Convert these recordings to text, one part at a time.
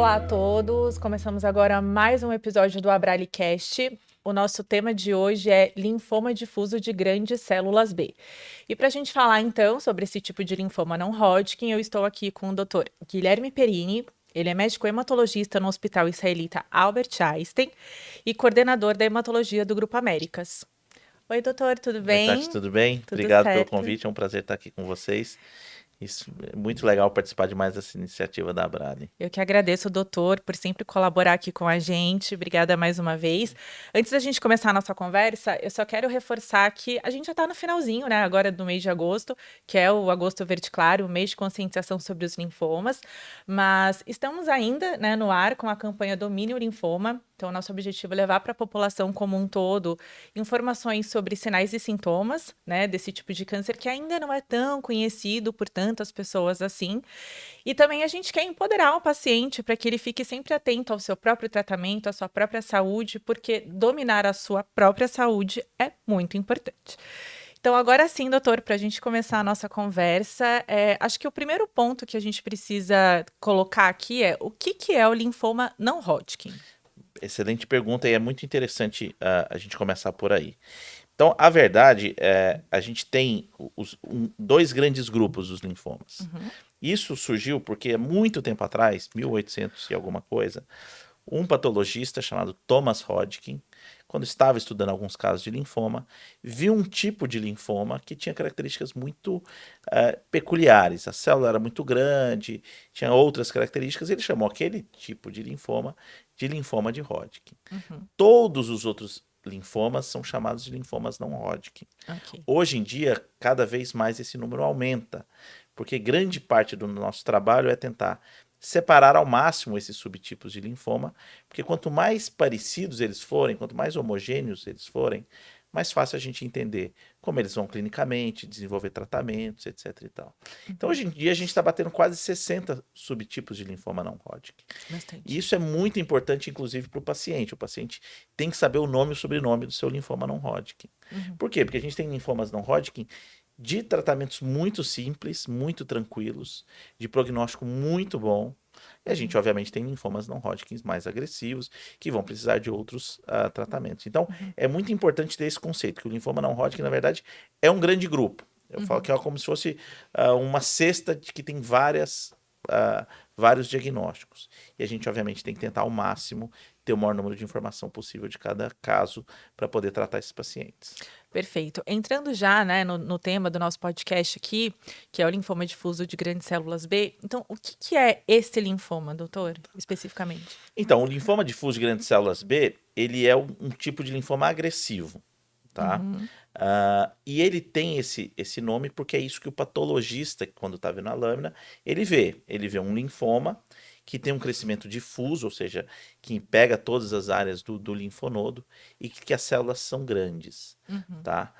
Olá a todos, começamos agora mais um episódio do AbraliCast. O nosso tema de hoje é linfoma difuso de grandes células B. E para a gente falar então sobre esse tipo de linfoma não Hodgkin, eu estou aqui com o Dr. Guilherme Perini. Ele é médico hematologista no Hospital Israelita Albert Einstein e coordenador da hematologia do Grupo Américas. Oi, doutor, tudo Oi, Tati, bem? tudo bem? Tudo Obrigado pelo certo. convite, é um prazer estar aqui com vocês. Isso é muito legal participar de mais essa iniciativa da Abrali. Eu que agradeço, doutor, por sempre colaborar aqui com a gente. Obrigada mais uma vez. Antes da gente começar a nossa conversa, eu só quero reforçar que a gente já está no finalzinho, né? Agora do mês de agosto, que é o Agosto Verde Claro, o mês de conscientização sobre os linfomas. Mas estamos ainda, né, no ar com a campanha Domine o Linfoma. Então, nosso objetivo é levar para a população como um todo informações sobre sinais e sintomas, né, desse tipo de câncer que ainda não é tão conhecido por tantas pessoas assim. E também a gente quer empoderar o paciente para que ele fique sempre atento ao seu próprio tratamento, à sua própria saúde, porque dominar a sua própria saúde é muito importante. Então, agora sim, doutor, para a gente começar a nossa conversa, acho que o primeiro ponto que a gente precisa colocar aqui é o que é o linfoma não Hodgkin? Excelente pergunta e é muito interessante a gente começar por aí. Então, a verdade é, a gente tem dois grandes grupos dos linfomas. Uhum, Isso surgiu porque há muito tempo atrás, 1800 e alguma coisa, um patologista chamado Thomas Hodgkin, quando estava estudando alguns casos de linfoma, viu um tipo de linfoma que tinha características muito peculiares. A célula era muito grande, tinha outras características, e ele chamou aquele tipo de linfoma de Hodgkin. uhum, Todos os outros linfomas são chamados de linfomas não Hodgkin. ok. Hoje em dia, cada vez mais esse número aumenta, porque grande parte do nosso trabalho é tentar separar ao máximo esses subtipos de linfoma, porque quanto mais parecidos eles forem, quanto mais homogêneos eles forem, mais fácil a gente entender como eles vão clinicamente, desenvolver tratamentos, etc e tal. Então, Uhum, hoje em dia, a gente está batendo quase 60 subtipos de linfoma não Hodgkin. E bastante. isso é muito importante, inclusive, para o paciente. O paciente tem que saber o nome e o sobrenome do seu linfoma não Hodgkin. Uhum, Por quê? Porque a gente tem linfomas não Hodgkin de tratamentos muito simples, muito tranquilos, de prognóstico muito bom. E a gente, uhum, obviamente, tem linfomas não Hodgkins mais agressivos, que vão precisar de outros tratamentos. Então, uhum, é muito importante ter esse conceito, que o linfoma não Hodgkin, na verdade, é um grande grupo. Eu falo uhum. que é como se fosse uma cesta de que tem ah, vários diagnósticos. E a gente, obviamente, tem que tentar ao máximo ter o maior número de informação possível de cada caso para poder tratar esses pacientes. Perfeito. Entrando já, né, no tema do nosso podcast aqui, que é o linfoma difuso de grandes células B. Então, o que é esse linfoma, doutor, especificamente? Então, o linfoma difuso de grandes células B, ele é um tipo de linfoma agressivo, tá? Uhum, E ele tem esse nome porque é isso que o patologista, quando está vendo a lâmina, ele vê. Ele vê um linfoma que tem um crescimento difuso, ou seja, que pega todas as áreas do linfonodo e que as células são grandes, uhum, tá?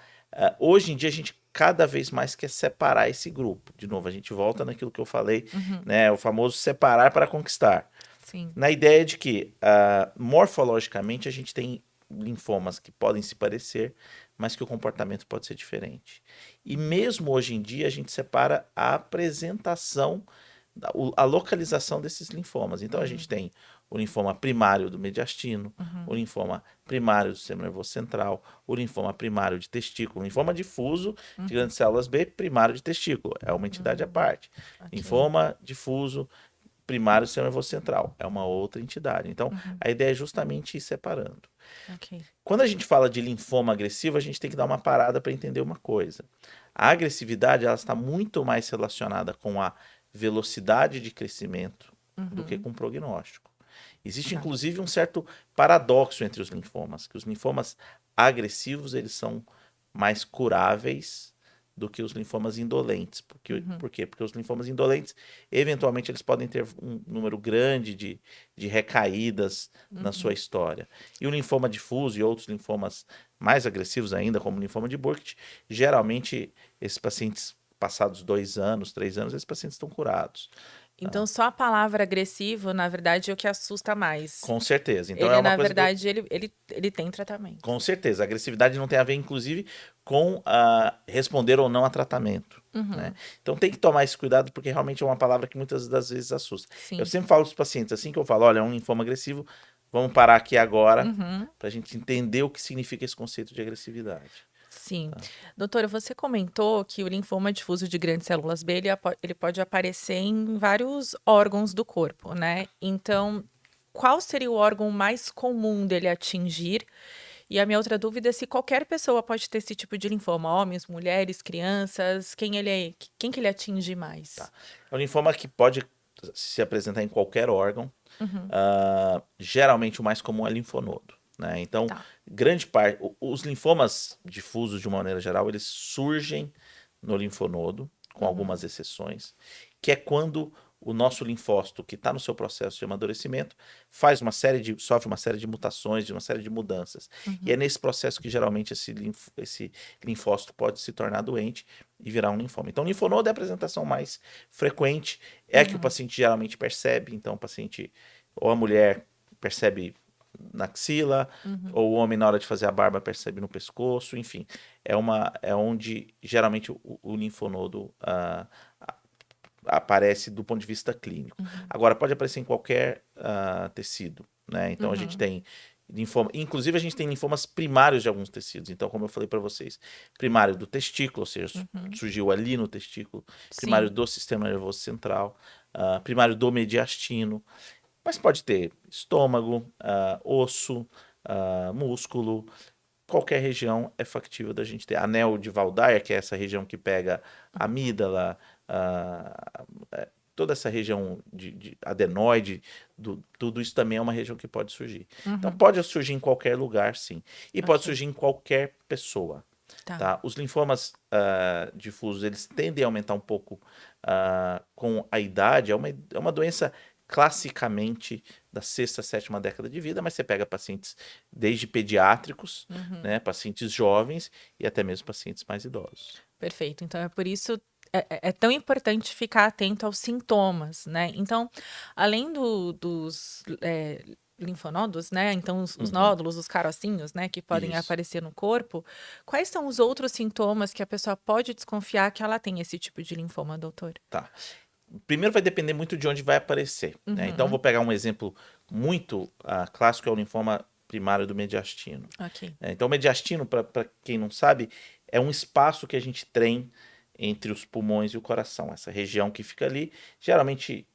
Hoje em dia a gente cada vez mais quer separar esse grupo. De novo, a gente volta naquilo que eu falei, uhum, né? O famoso separar para conquistar. sim. Na ideia de que, morfologicamente, a gente tem linfomas que podem se parecer, mas que o comportamento pode ser diferente. E mesmo hoje em dia, a gente separa a apresentação, a localização desses linfomas. Então, a gente Uhum, tem o linfoma primário do mediastino, uhum, o linfoma primário do sistema nervoso central, o linfoma primário de testículo, o linfoma difuso de uhum, grandes células B, primário de testículo, é uma entidade à parte. ok. Linfoma difuso primário do sistema nervoso central, é uma outra entidade. Então, Uhum, a ideia é justamente ir separando. ok. Quando a gente fala de linfoma agressivo, a gente tem que dar uma parada para entender uma coisa. A agressividade ela está muito mais relacionada com a velocidade de crescimento do que Uhum, com o prognóstico. Existe tá. inclusive um certo paradoxo entre os linfomas, que os linfomas agressivos eles são mais curáveis do que os linfomas indolentes. Uhum, Por quê? Porque os linfomas indolentes, eventualmente, eles podem ter um número grande de recaídas na sua uhum, história. E o linfoma difuso e outros linfomas mais agressivos ainda, como o linfoma de Burkitt, geralmente esses pacientes, passados 2 anos, 3 anos, esses pacientes estão curados. Então, só a palavra agressivo, na verdade, é o que assusta mais. Com certeza. Então é Ele, uma na coisa que verdade, ele tem tratamento. com certeza. A agressividade não tem a ver, inclusive, com responder ou não a tratamento. Né? Uhum, Então tem que tomar esse cuidado, porque realmente é uma palavra que muitas das vezes assusta. Eu sim. sempre falo para os pacientes, assim que eu falo, olha, é um linfoma agressivo, vamos parar aqui agora Uhum, para a gente entender o que significa esse conceito de agressividade. sim. Doutora, você comentou que o linfoma difuso de grandes células B, ele pode aparecer em vários órgãos do corpo, né? Então, qual seria o órgão mais comum dele atingir? E a minha outra dúvida é se qualquer pessoa pode ter esse tipo de linfoma, homens, mulheres, crianças, quem que ele atinge mais? Tá? É um linfoma que pode se apresentar em qualquer órgão. Uhum, Geralmente o mais comum é linfonodo. Né? Então, tá. grande parte. Os linfomas difusos, de uma maneira geral, eles surgem no linfonodo, com Uhum, algumas exceções, que é quando o nosso linfócito, que está no seu processo de amadurecimento, sofre uma série de mutações, de uma série de mudanças. E é uhum, nesse processo que geralmente esse linfócito pode se tornar doente e virar um linfoma. Então, o linfonodo é a apresentação mais frequente, é a que o uhum, paciente geralmente percebe. Então, o paciente ou a mulher percebe na axila, uhum. ou o homem na hora de fazer a barba percebe no pescoço, enfim, é onde geralmente o linfonodo aparece do ponto de vista clínico. Uhum, Agora, pode aparecer em qualquer tecido, né? Então a gente uhum, tem linfoma, inclusive a gente tem linfomas primários de alguns tecidos. Então, como eu falei para vocês, primário do testículo, ou seja, uhum. surgiu ali no testículo, primário Sim. do sistema nervoso central, primário do mediastino, mas pode ter estômago, osso, músculo, qualquer região é factível da gente ter. Anel de Waldeyer, que é essa região que pega amígdala, ah, toda essa região de adenoide, tudo isso também é uma região que pode surgir. Então Uhum. pode surgir em qualquer lugar, sim. E pode Ok, surgir em qualquer pessoa. tá. Tá? Os linfomas difusos, eles tendem a aumentar um pouco com a idade. É uma doença classicamente da sexta, sétima década de vida, mas você pega pacientes desde pediátricos, Uhum. né, pacientes jovens e até mesmo pacientes mais idosos. Perfeito. Então é por isso é tão importante ficar atento aos sintomas, né? Então, além dos linfonodos, né? Então, os Uhum, nódulos, os carocinhos, né? Que podem isso, aparecer no corpo. Quais são os outros sintomas que a pessoa pode desconfiar que ela tem esse tipo de linfoma, doutor? tá. Primeiro vai depender muito de onde vai aparecer, né? Então Uhum. vou pegar um exemplo muito clássico, é o linfoma primário do mediastino. Ok. Então o mediastino, para quem não sabe, é um espaço que a gente tem entre os pulmões e o coração. Essa região que fica ali, geralmente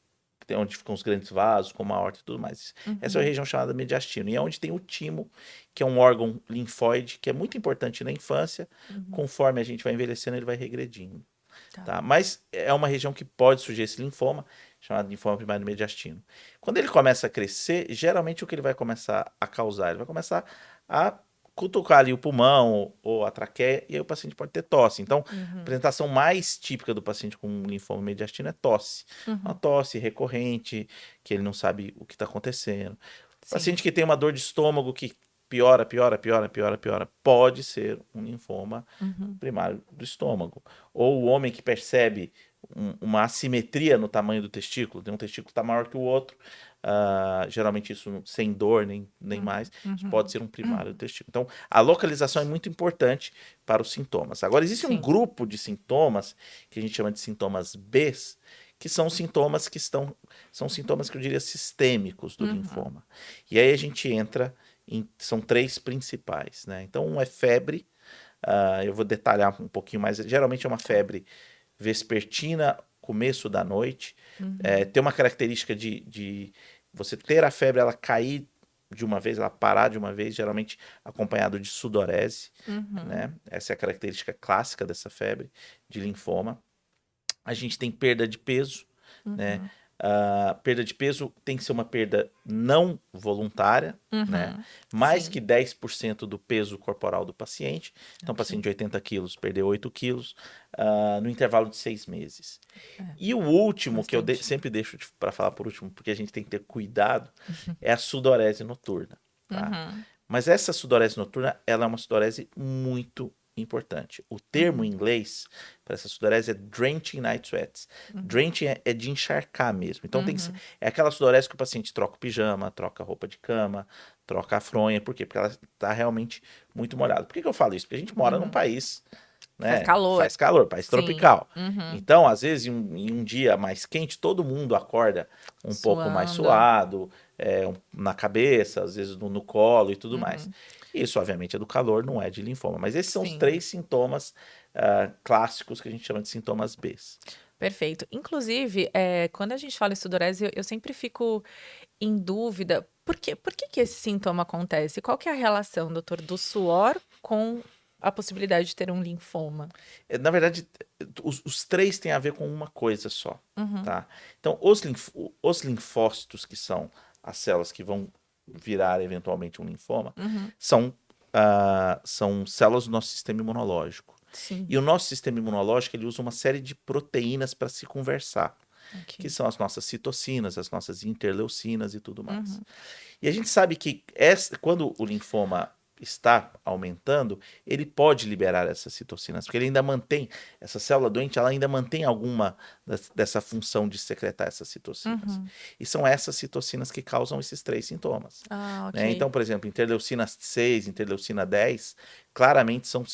tem onde ficam os grandes vasos, como a aorta e tudo mais. Essa é a Uhum. região chamada mediastino. E é onde tem o timo, que é um órgão linfóide, que é muito importante na infância. Uhum. Conforme a gente vai envelhecendo, ele vai regredindo. Tá. Tá? Mas é uma região que pode surgir esse linfoma, chamado linfoma primário mediastino. Quando ele começa a crescer, geralmente o que ele vai começar a causar? Ele vai começar a cutucar ali o pulmão ou a traqueia, e aí o paciente pode ter tosse. Então, a Uhum. apresentação mais típica do paciente com linfoma mediastino é tosse. Uma Uhum. tosse recorrente, que ele não sabe o que está acontecendo. Sim. Paciente que tem uma dor de estômago que piora, piora, piora, piora, piora, pode ser um linfoma Uhum. primário do estômago. Ou o homem que percebe uma assimetria no tamanho do testículo, tem um testículo que está maior que o outro, geralmente isso sem dor nem Uhum. mais, isso pode Uhum. ser um primário do testículo. Então, a localização é muito importante para os sintomas. Agora, existe um Sim. grupo de sintomas, que a gente chama de sintomas B, que são sintomas que eu diria sistêmicos do Uhum. linfoma. E aí a gente entra são três principais, né? Então, um é febre, eu vou detalhar um pouquinho mais. Geralmente é uma Tá. febre vespertina, começo da noite. Uhum. Tem uma característica de você ter a febre, ela cair de uma vez, ela parar de uma vez, geralmente acompanhado de sudorese, Uhum. né? Essa é a característica clássica dessa febre de linfoma. A gente tem perda de peso, né? Uhum. Perda de peso tem que ser uma perda não voluntária, né? Uhum. Mais Sim. que 10% do peso corporal do paciente. Então, paciente Ok. de 80 quilos perdeu 8 quilos no intervalo de 6 meses. É, E o último, que eu bastante. sempre deixo para falar por último, porque a gente tem que ter cuidado, é a sudorese noturna, tá? Uhum. Mas essa sudorese noturna, ela é uma sudorese muito importante. O termo em inglês para essa sudorese é drenching night sweats. Drenching é de encharcar mesmo. Então tem que ser, é aquela sudorese que o paciente troca o pijama, troca a roupa de cama, troca a fronha. Por quê? Porque ela está realmente muito molhada. Por que eu falo isso? Porque a gente mora num país, Faz né, que calor. faz calor, país Sim. tropical. Então, às vezes, em um dia mais quente, todo mundo acorda um pouco mais Suando. suado, na cabeça, às vezes no colo e tudo mais. Isso, obviamente, é do calor, não é de linfoma. Mas esses são os Sim. 3 sintomas clássicos que a gente chama de sintomas B. Perfeito. Inclusive, quando a gente fala em sudorese, eu sempre fico em dúvida, por que que esse sintoma acontece? Qual que é a relação, doutor, do suor com a possibilidade de ter um linfoma? Na verdade, os 3 têm a ver com uma coisa só, tá? Então, os linfócitos, que são as células que vão virar eventualmente um linfoma, são células do nosso sistema imunológico. Sim. E o nosso sistema imunológico, ele usa uma série de proteínas para se conversar, que Ok. são as nossas citocinas, as nossas interleucinas e tudo mais. E a gente sabe que quando o linfoma está aumentando, ele pode liberar essas citocinas, porque ele ainda mantém, essa célula doente, ela ainda mantém alguma dessa função de secretar essas citocinas. E são essas citocinas que causam esses 3 sintomas. Ah, Né? ok. Então, por exemplo, interleucina 6, interleucina 10, claramente são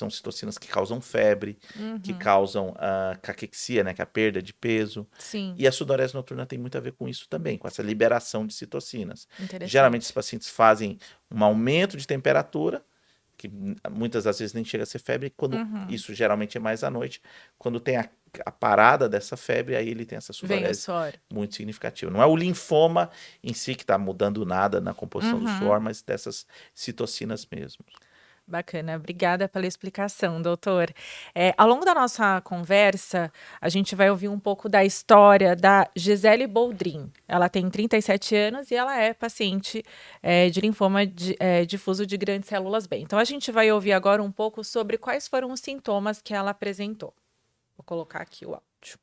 citocinas que causam febre, que causam caquexia, né, que é a perda de peso. Sim, E a sudorese noturna tem muito a ver com isso também, com essa liberação de citocinas. Geralmente, os interessante. pacientes fazem um aumento de temperatura, que muitas das vezes nem chega a ser febre, quando isso geralmente é mais à noite. Quando tem a parada dessa febre, aí ele tem essa Vem o sudorese suor. muito significativa. Não é o linfoma em si que está mudando nada na composição do suor, mas dessas citocinas mesmo. Bacana, obrigada pela explicação, doutor. Ao longo da nossa conversa, a gente vai ouvir um pouco da história da Gisele Boldrin. Ela tem 37 anos e ela é paciente de linfoma difuso de grandes células B. Então, a gente vai ouvir agora um pouco sobre quais foram os sintomas que ela apresentou. Vou colocar aqui o áudio.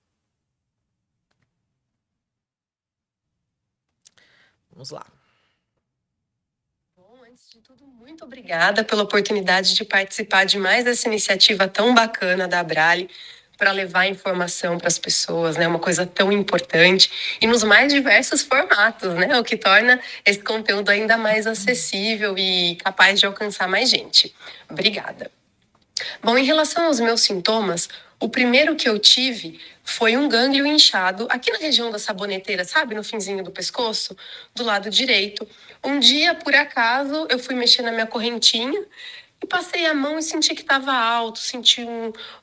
Vamos lá. Bom, antes de tudo, muito obrigada pela oportunidade de participar de mais essa iniciativa tão bacana da Abrale para levar informação para as pessoas, né? Uma coisa tão importante e nos mais diversos formatos, né? O que torna esse conteúdo ainda mais acessível e capaz de alcançar mais gente. Obrigada. Bom, em relação aos meus sintomas, o primeiro que eu tive foi um gânglio inchado aqui na região da saboneteira, sabe? No finzinho do pescoço, do lado direito. Um dia, por acaso, eu fui mexer na minha correntinha e passei a mão e senti que estava alto, senti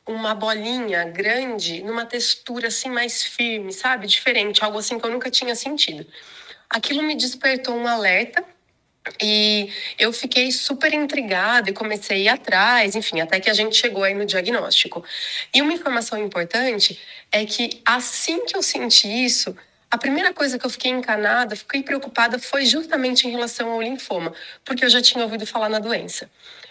uma bolinha grande, numa textura assim mais firme, sabe? Diferente, algo assim que eu nunca tinha sentido. Aquilo me despertou um alerta e eu fiquei super intrigada e comecei a ir atrás, enfim, até que a gente chegou aí no diagnóstico. E uma informação importante é que assim que eu senti isso, a primeira coisa que eu fiquei encanada, fiquei preocupada foi justamente em relação ao linfoma, porque eu já tinha ouvido falar na doença.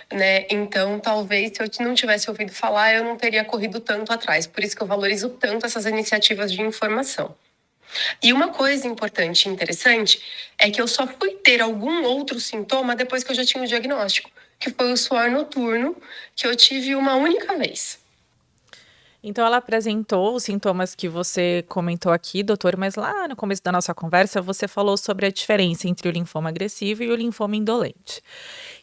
Né? Então, talvez se eu não tivesse ouvido falar, eu não teria corrido tanto atrás. Por isso que eu valorizo tanto essas iniciativas de informação. E uma coisa importante e interessante é que eu só fui ter algum outro sintoma depois que eu já tinha o diagnóstico, que foi o suor noturno, que eu tive uma única vez. Então, ela apresentou os sintomas que você comentou aqui, doutor, mas lá no começo da nossa conversa, você falou sobre a diferença entre o linfoma agressivo e o linfoma indolente.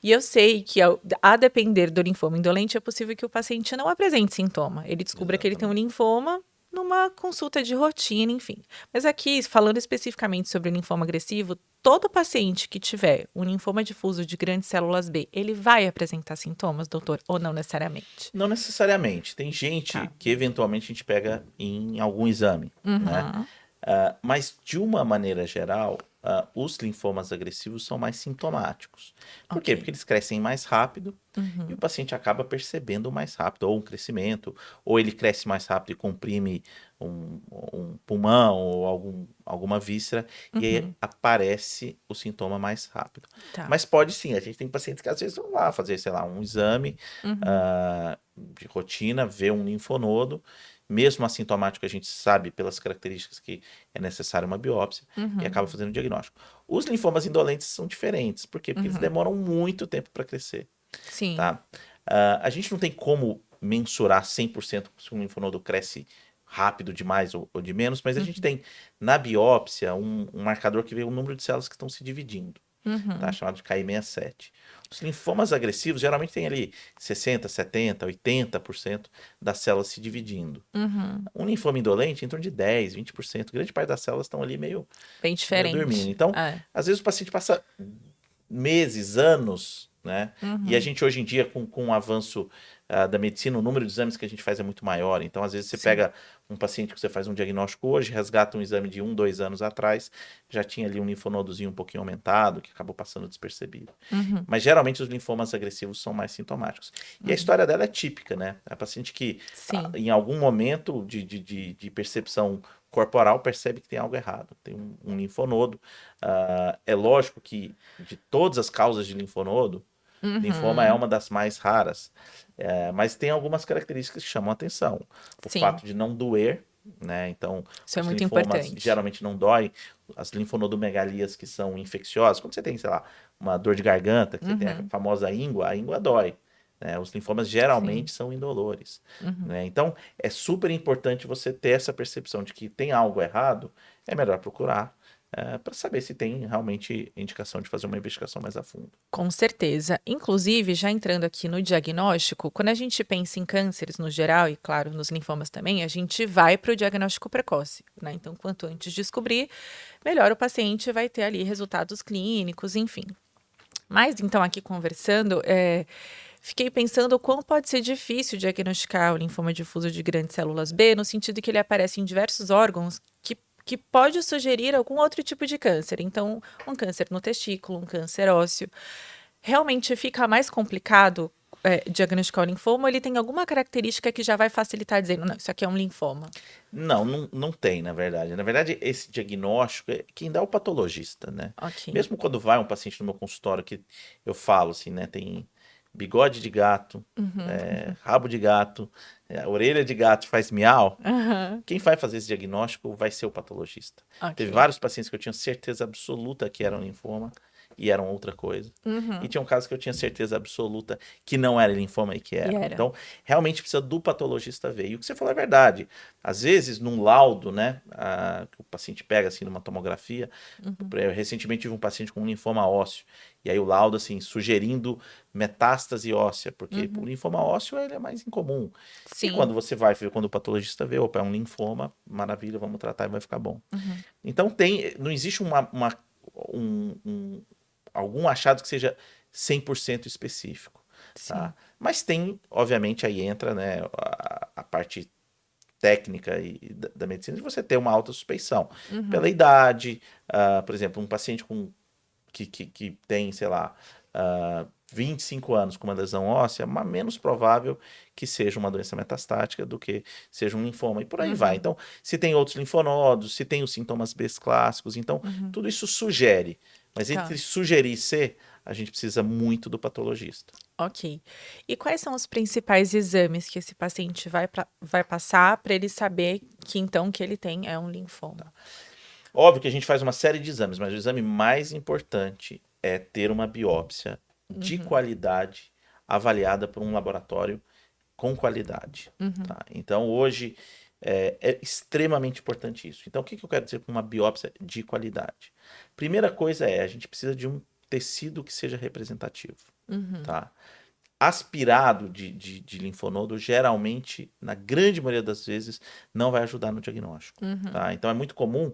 E eu sei que, a depender do linfoma indolente, é possível que o paciente não apresente sintoma. Ele descubra que ele tem um linfoma numa consulta de rotina, enfim. Mas aqui, falando especificamente sobre o linfoma agressivo, todo paciente que tiver um linfoma difuso de grandes células B, ele vai apresentar sintomas, doutor, ou não necessariamente? Não necessariamente. Tem gente Tá. que eventualmente a gente pega em algum exame, né? Mas de uma maneira geral, os linfomas agressivos são mais sintomáticos. Por quê? Ok. Porque eles crescem mais rápido e o paciente acaba percebendo mais rápido, ou um crescimento, ou ele cresce mais rápido e comprime um pulmão ou alguma víscera, e aí aparece o sintoma mais rápido. Tá. Mas pode sim, a gente tem pacientes que às vezes vão lá fazer, sei lá, um exame de rotina, ver um linfonodo, mesmo assintomático, a gente sabe pelas características que é necessária uma biópsia e acaba fazendo o diagnóstico. Os linfomas indolentes são diferentes. Por quê? Porque eles demoram muito tempo para crescer. Sim. Tá? A gente não tem como mensurar 100% se um linfonodo cresce rápido demais ou de menos, mas a gente tem na biópsia um marcador que vê o número de células que estão se dividindo, tá? Chamado de Ki67. Os linfomas agressivos geralmente tem ali 60, 70, 80% das células se dividindo. Um linfoma indolente em torno de 10, 20%. Grande parte das células estão ali meio Bem dormindo. diferente. Então, É. às vezes o paciente passa meses, anos, né? E a gente hoje em dia, com o avanço da medicina, o número de exames que a gente faz é muito maior. Então, às vezes, você Sim. pega um paciente que você faz um diagnóstico hoje, resgata um exame de 1, 2 anos atrás, já tinha ali um linfonodozinho um pouquinho aumentado, que acabou passando despercebido. Mas, geralmente, os linfomas agressivos são mais sintomáticos. E a história dela é típica, né? É a paciente que, Sim. em algum momento de percepção corporal, percebe que tem algo errado. Tem um linfonodo. É lógico que, de todas as causas de linfonodo, linfoma é uma das mais raras, mas tem algumas características que chamam a atenção. O Sim. fato de não doer, né? Então, Isso é os muito linfomas importante. geralmente não doem. As linfonodomegalias que são infecciosas, quando você tem, sei lá, uma dor de garganta, que você tem a famosa íngua, a íngua dói. Né? Os linfomas geralmente são indolores. Né? Então, é super importante você ter essa percepção de que tem algo errado, é melhor procurar para saber se tem realmente indicação de fazer uma investigação mais a fundo. Com certeza. Inclusive, já entrando aqui no diagnóstico, quando a gente pensa em cânceres no geral, e claro, nos linfomas também, a gente vai para o diagnóstico precoce, né? Então, quanto antes descobrir, melhor o paciente vai ter ali resultados clínicos, enfim. Mas, então, aqui conversando, fiquei pensando o quão pode ser difícil diagnosticar o linfoma difuso de grandes células B, no sentido que ele aparece em diversos órgãos que pode sugerir algum outro tipo de câncer. Então, um câncer no testículo, um câncer ósseo. Realmente fica mais complicado diagnosticar o linfoma, ou ele tem alguma característica que já vai facilitar dizendo, não, isso aqui é um linfoma? Não tem, na verdade. Na verdade, esse diagnóstico quem dá é o patologista, né? Ok. Mesmo quando vai um paciente no meu consultório, que eu falo assim, né? Tem bigode de gato, rabo de gato, orelha de gato faz miau. Aham. Quem vai fazer esse diagnóstico vai ser o patologista. Teve Ok. vários pacientes que eu tinha certeza absoluta que eram linfoma e eram outra coisa. E tinha um caso que eu tinha certeza absoluta que não era linfoma e que E era. era. Então, realmente precisa do patologista ver. E o que você falou é verdade. Às vezes, num laudo, né, que o paciente pega assim numa tomografia, eu recentemente tive um paciente com um linfoma ósseo. E aí o laudo, assim, sugerindo metástase óssea, porque o linfoma ósseo ele é mais incomum. E Sim. quando você vai ver, quando o patologista vê, opa, é um linfoma, maravilha, vamos tratar e vai ficar bom. Então não existe algum achado que seja 100% específico, tá? Sim. Mas tem, obviamente, aí entra, né, a parte técnica da medicina de você ter uma alta suspeição. Pela idade, por exemplo, um paciente que tem, sei lá, 25 anos com uma lesão óssea, é menos provável que seja uma doença metastática do que seja um linfoma. E por aí vai. Então, se tem outros linfonodos, se tem os sintomas B clássicos, então, tudo isso sugere. Mas Tá. entre sugerir e ser, a gente precisa muito do patologista. Ok. E quais são os principais exames que esse paciente vai passar para ele saber que então que ele tem é um linfoma? Óbvio que a gente faz uma série de exames, mas o exame mais importante é ter uma biópsia de qualidade avaliada por um laboratório com qualidade. Tá? Então, hoje é extremamente importante isso. Então, o que eu quero dizer com uma biópsia de qualidade? Primeira coisa a gente precisa de um tecido que seja representativo. Tá? Aspirado de linfonodo, geralmente, na grande maioria das vezes, não vai ajudar no diagnóstico. Tá? Então, é muito comum,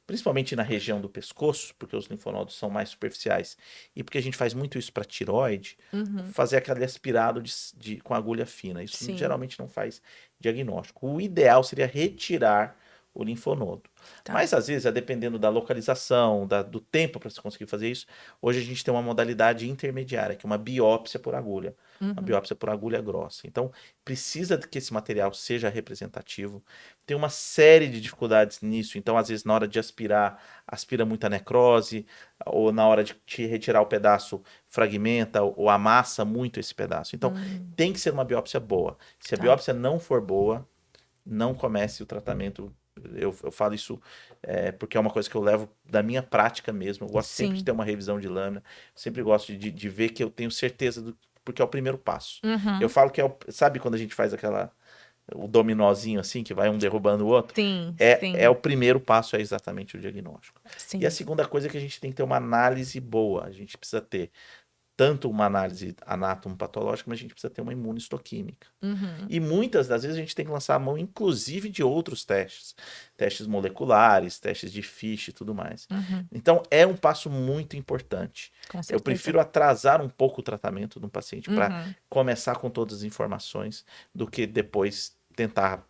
principalmente na região do pescoço, porque os linfonodos são mais superficiais, e porque a gente faz muito isso para tireoide, fazer aquele aspirado com agulha fina. Isso Sim. geralmente não faz diagnóstico. O ideal seria retirar o linfonodo. Tá. Mas, às vezes, dependendo da localização, do tempo para você conseguir fazer isso, hoje a gente tem uma modalidade intermediária, que é uma biópsia por agulha. Uma biópsia por agulha grossa. Então, precisa que esse material seja representativo. Tem uma série de dificuldades nisso. Então, às vezes, na hora de aspirar, aspira muita necrose, ou na hora de te retirar o pedaço, fragmenta ou amassa muito esse pedaço. Então, tem que ser uma biópsia boa. Se a Tá. biópsia não for boa, não comece o tratamento. Eu falo isso porque é uma coisa que eu levo da minha prática mesmo. Eu gosto sempre Sim. de ter uma revisão de lâmina. Eu sempre gosto de ver que eu tenho certeza do porque é o primeiro passo. Uhum. Eu falo que sabe quando a gente faz o dominózinho assim, que vai um derrubando o outro? Sim, É o sim, primeiro passo, é exatamente o diagnóstico. E a sim. segunda coisa é que a gente tem que ter uma análise boa. A gente precisa ter tanto uma análise anátomo-patológica, mas a gente precisa ter uma imunistoquímica. Uhum. E muitas das vezes a gente tem que lançar a mão, inclusive, de outros testes. Testes moleculares, testes de FISH e tudo mais. Uhum. Então, é um passo muito importante. Com Eu certeza. prefiro atrasar um pouco o tratamento de um paciente para Uhum. começar com todas as informações do que depois tentar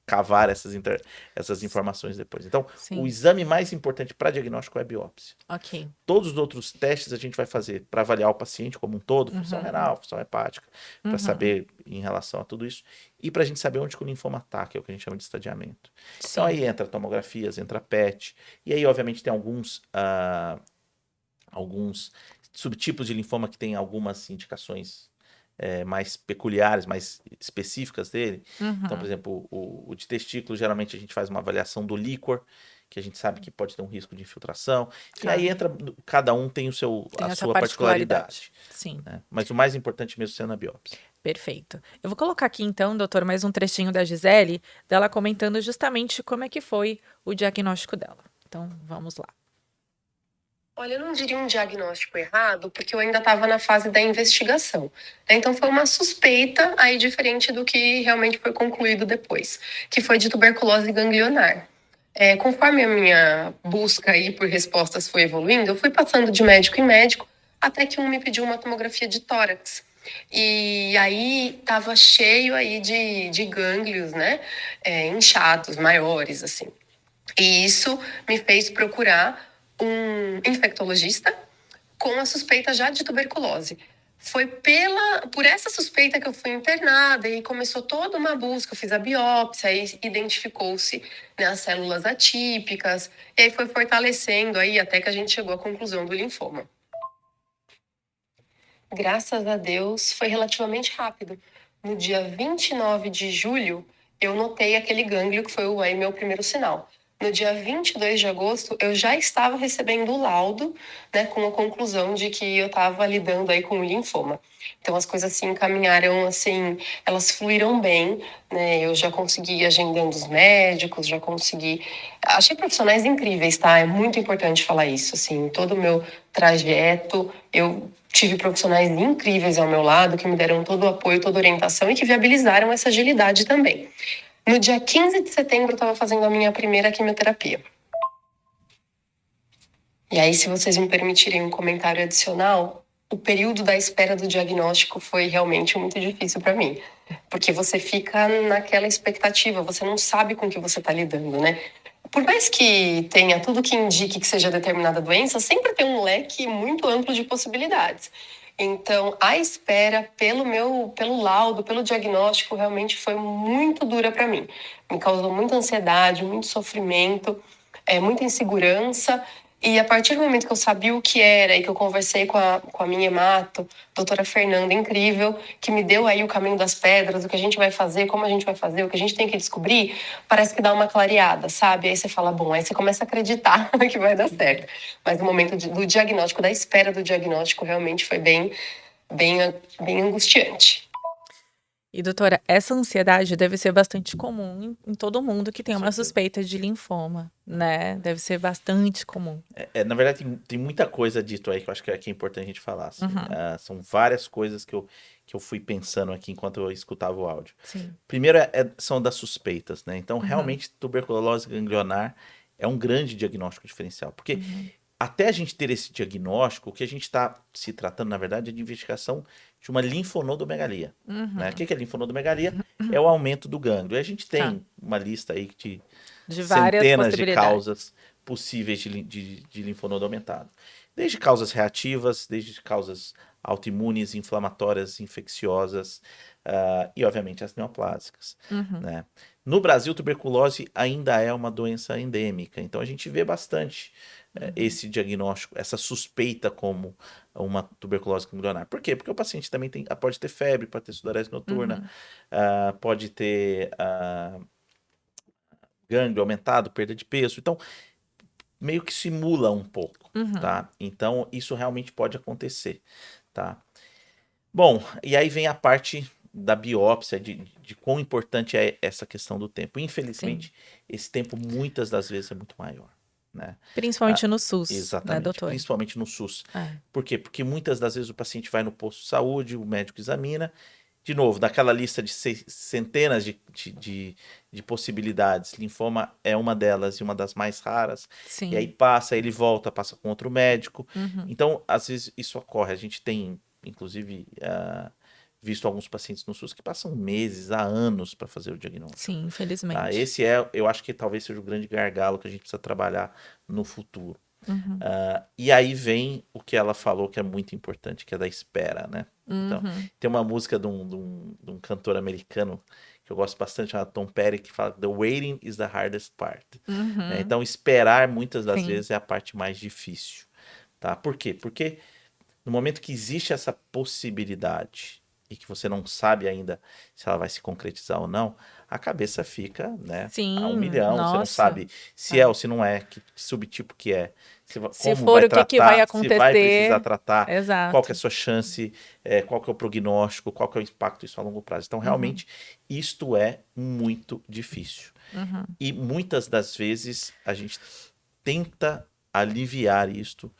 cavar essas informações depois. Então, o Sim, exame mais importante para diagnóstico é a biópsia. ok. Todos os outros testes a gente vai fazer para avaliar o paciente como um todo, função Uhum. renal, função hepática, para Uhum. saber em relação a tudo isso, e para a gente saber onde que o linfoma está, que é o que a gente chama de estadiamento. Então Sim. aí entra tomografias, entra PET, e aí obviamente tem alguns subtipos de linfoma que tem algumas indicações mais peculiares, mais específicas dele. Então, por Uhum. exemplo, o de testículo, geralmente a gente faz uma avaliação do líquor, que a gente sabe que pode ter um risco de infiltração. Enfim, Tá. aí entra, cada um tem Tem a essa sua particularidade. particularidade, Sim, né? Mas o mais importante mesmo sendo a biópsia. perfeito. Eu vou colocar aqui então, doutor, mais um trechinho da Gisele, dela comentando justamente como é que foi o diagnóstico dela. Então, vamos lá. Olha, eu não diria um diagnóstico errado, porque eu ainda estava na fase da investigação, né? Então foi uma suspeita aí diferente do que realmente foi concluído depois, que foi de tuberculose ganglionar. Conforme a minha busca aí por respostas foi evoluindo, eu fui passando de médico em médico, até que um me pediu uma tomografia de tórax. E aí tava cheio aí de gânglios, né? Inchados, maiores, assim. E isso me fez procurar um infectologista com a suspeita já de tuberculose. Foi por essa suspeita que eu fui internada e começou toda uma busca. Eu fiz a biópsia e identificou-se, né, as células atípicas. E aí foi fortalecendo aí até que a gente chegou à conclusão do linfoma. Graças a Deus foi relativamente rápido. No dia 29 de julho, eu notei aquele gânglio que foi aí meu primeiro sinal. No dia 22 de agosto, eu já estava recebendo o laudo, né, com a conclusão de que eu estava lidando aí com o linfoma. Então as coisas se encaminharam assim, elas fluíram bem, né? Eu já consegui agendando os médicos, já consegui. Achei profissionais incríveis, tá? É muito importante falar isso, assim, todo o meu trajeto, eu tive profissionais incríveis ao meu lado que me deram todo o apoio, toda a orientação e que viabilizaram essa agilidade também. No dia 15 de setembro, eu estava fazendo a minha primeira quimioterapia. E aí, se vocês me permitirem um comentário adicional, o período da espera do diagnóstico foi realmente muito difícil para mim, porque você fica naquela expectativa, você não sabe com o que você está lidando, né? Por mais que tenha tudo que indique que seja determinada doença, sempre tem um leque muito amplo de possibilidades. Então, a espera pelo laudo, pelo diagnóstico, realmente foi muito dura para mim. Me causou muita ansiedade, muito sofrimento, muita insegurança. E a partir do momento que eu sabia o que era e que eu conversei com a minha hemato, doutora Fernanda, incrível, que me deu aí o caminho das pedras, o que a gente vai fazer, como a gente vai fazer, o que a gente tem que descobrir, parece que dá uma clareada, sabe? Aí você fala, bom, aí você começa a acreditar que vai dar certo. Mas no momento do diagnóstico, da espera do diagnóstico, realmente foi bem, bem angustiante. E, doutora, essa ansiedade deve ser bastante comum em todo mundo que Com tem uma certeza. suspeita de linfoma, né? Deve ser bastante comum. Na verdade, tem muita coisa dito aí que eu acho que é importante a gente falar. Assim. Uhum, São várias coisas que eu fui pensando aqui enquanto eu escutava o áudio. sim. Primeiro são das suspeitas, né? Então, Uhum, realmente, tuberculose ganglionar é um grande diagnóstico diferencial. Porque uhum, até a gente ter esse diagnóstico, o que a gente está se tratando, na verdade, é de investigação de uma linfonodomegalia. Né? O uhum. que é linfonodomegalia? É o aumento do gânglio. E a gente Tá. tem uma lista aí de De várias centenas de possibilidades. causas possíveis de linfonodo aumentado. Desde causas reativas, desde causas autoimunes, inflamatórias, infecciosas e, obviamente, as neoplásicas. Uhum, Né? No Brasil, tuberculose ainda é uma doença endêmica, então a gente vê bastante uhum, esse diagnóstico, essa suspeita como uma tuberculose ganglionar. Por quê? Porque o paciente também pode ter febre, pode ter sudorese noturna, uhum, pode ter gânglio aumentado, perda de peso. Então, meio que simula um pouco, uhum. tá? Então, isso realmente pode acontecer, tá? Bom, e aí vem a parte da biópsia, de quão importante é essa questão do tempo. Sim. Infelizmente, esse tempo muitas das vezes é muito maior, né? Principalmente no SUS, né, Exatamente, doutor? principalmente no SUS. É. Por quê? Porque muitas das vezes o paciente vai no posto de saúde, o médico examina, de novo, daquela lista de centenas de possibilidades, linfoma é uma delas e uma das mais raras, e aí Sim. ele volta, passa com outro médico. Uhum. Então, às vezes isso ocorre. A gente tem, inclusive, visto alguns pacientes no SUS que passam meses a anos para fazer o diagnóstico. Sim, Tá? infelizmente. Esse eu acho que talvez seja o grande gargalo que a gente precisa trabalhar no futuro. Uhum. E aí vem o que ela falou que é muito importante, que é da espera, né? Então, Uhum. tem uma música de um cantor americano que eu gosto bastante, chamado Tom Petty, que fala: The waiting is the hardest part. Né? Uhum. Então, esperar muitas das Sim. vezes é a parte mais difícil. Tá? Por quê? Porque no momento que existe essa possibilidade e que você não sabe ainda se ela vai se concretizar ou não, a cabeça fica, né, a 1 Sim, milhão. Você não nossa. sabe se é ou se não é, que subtipo que é, Se como for, vai o que que vai tratar, se vai precisar acontecer? tratar, qual que é a Exato. sua chance, qual que é o prognóstico, qual que é o impacto disso a longo prazo. Então, Uhum. realmente, isto é muito difícil. Uhum. E muitas das vezes a gente tenta aliviar isto,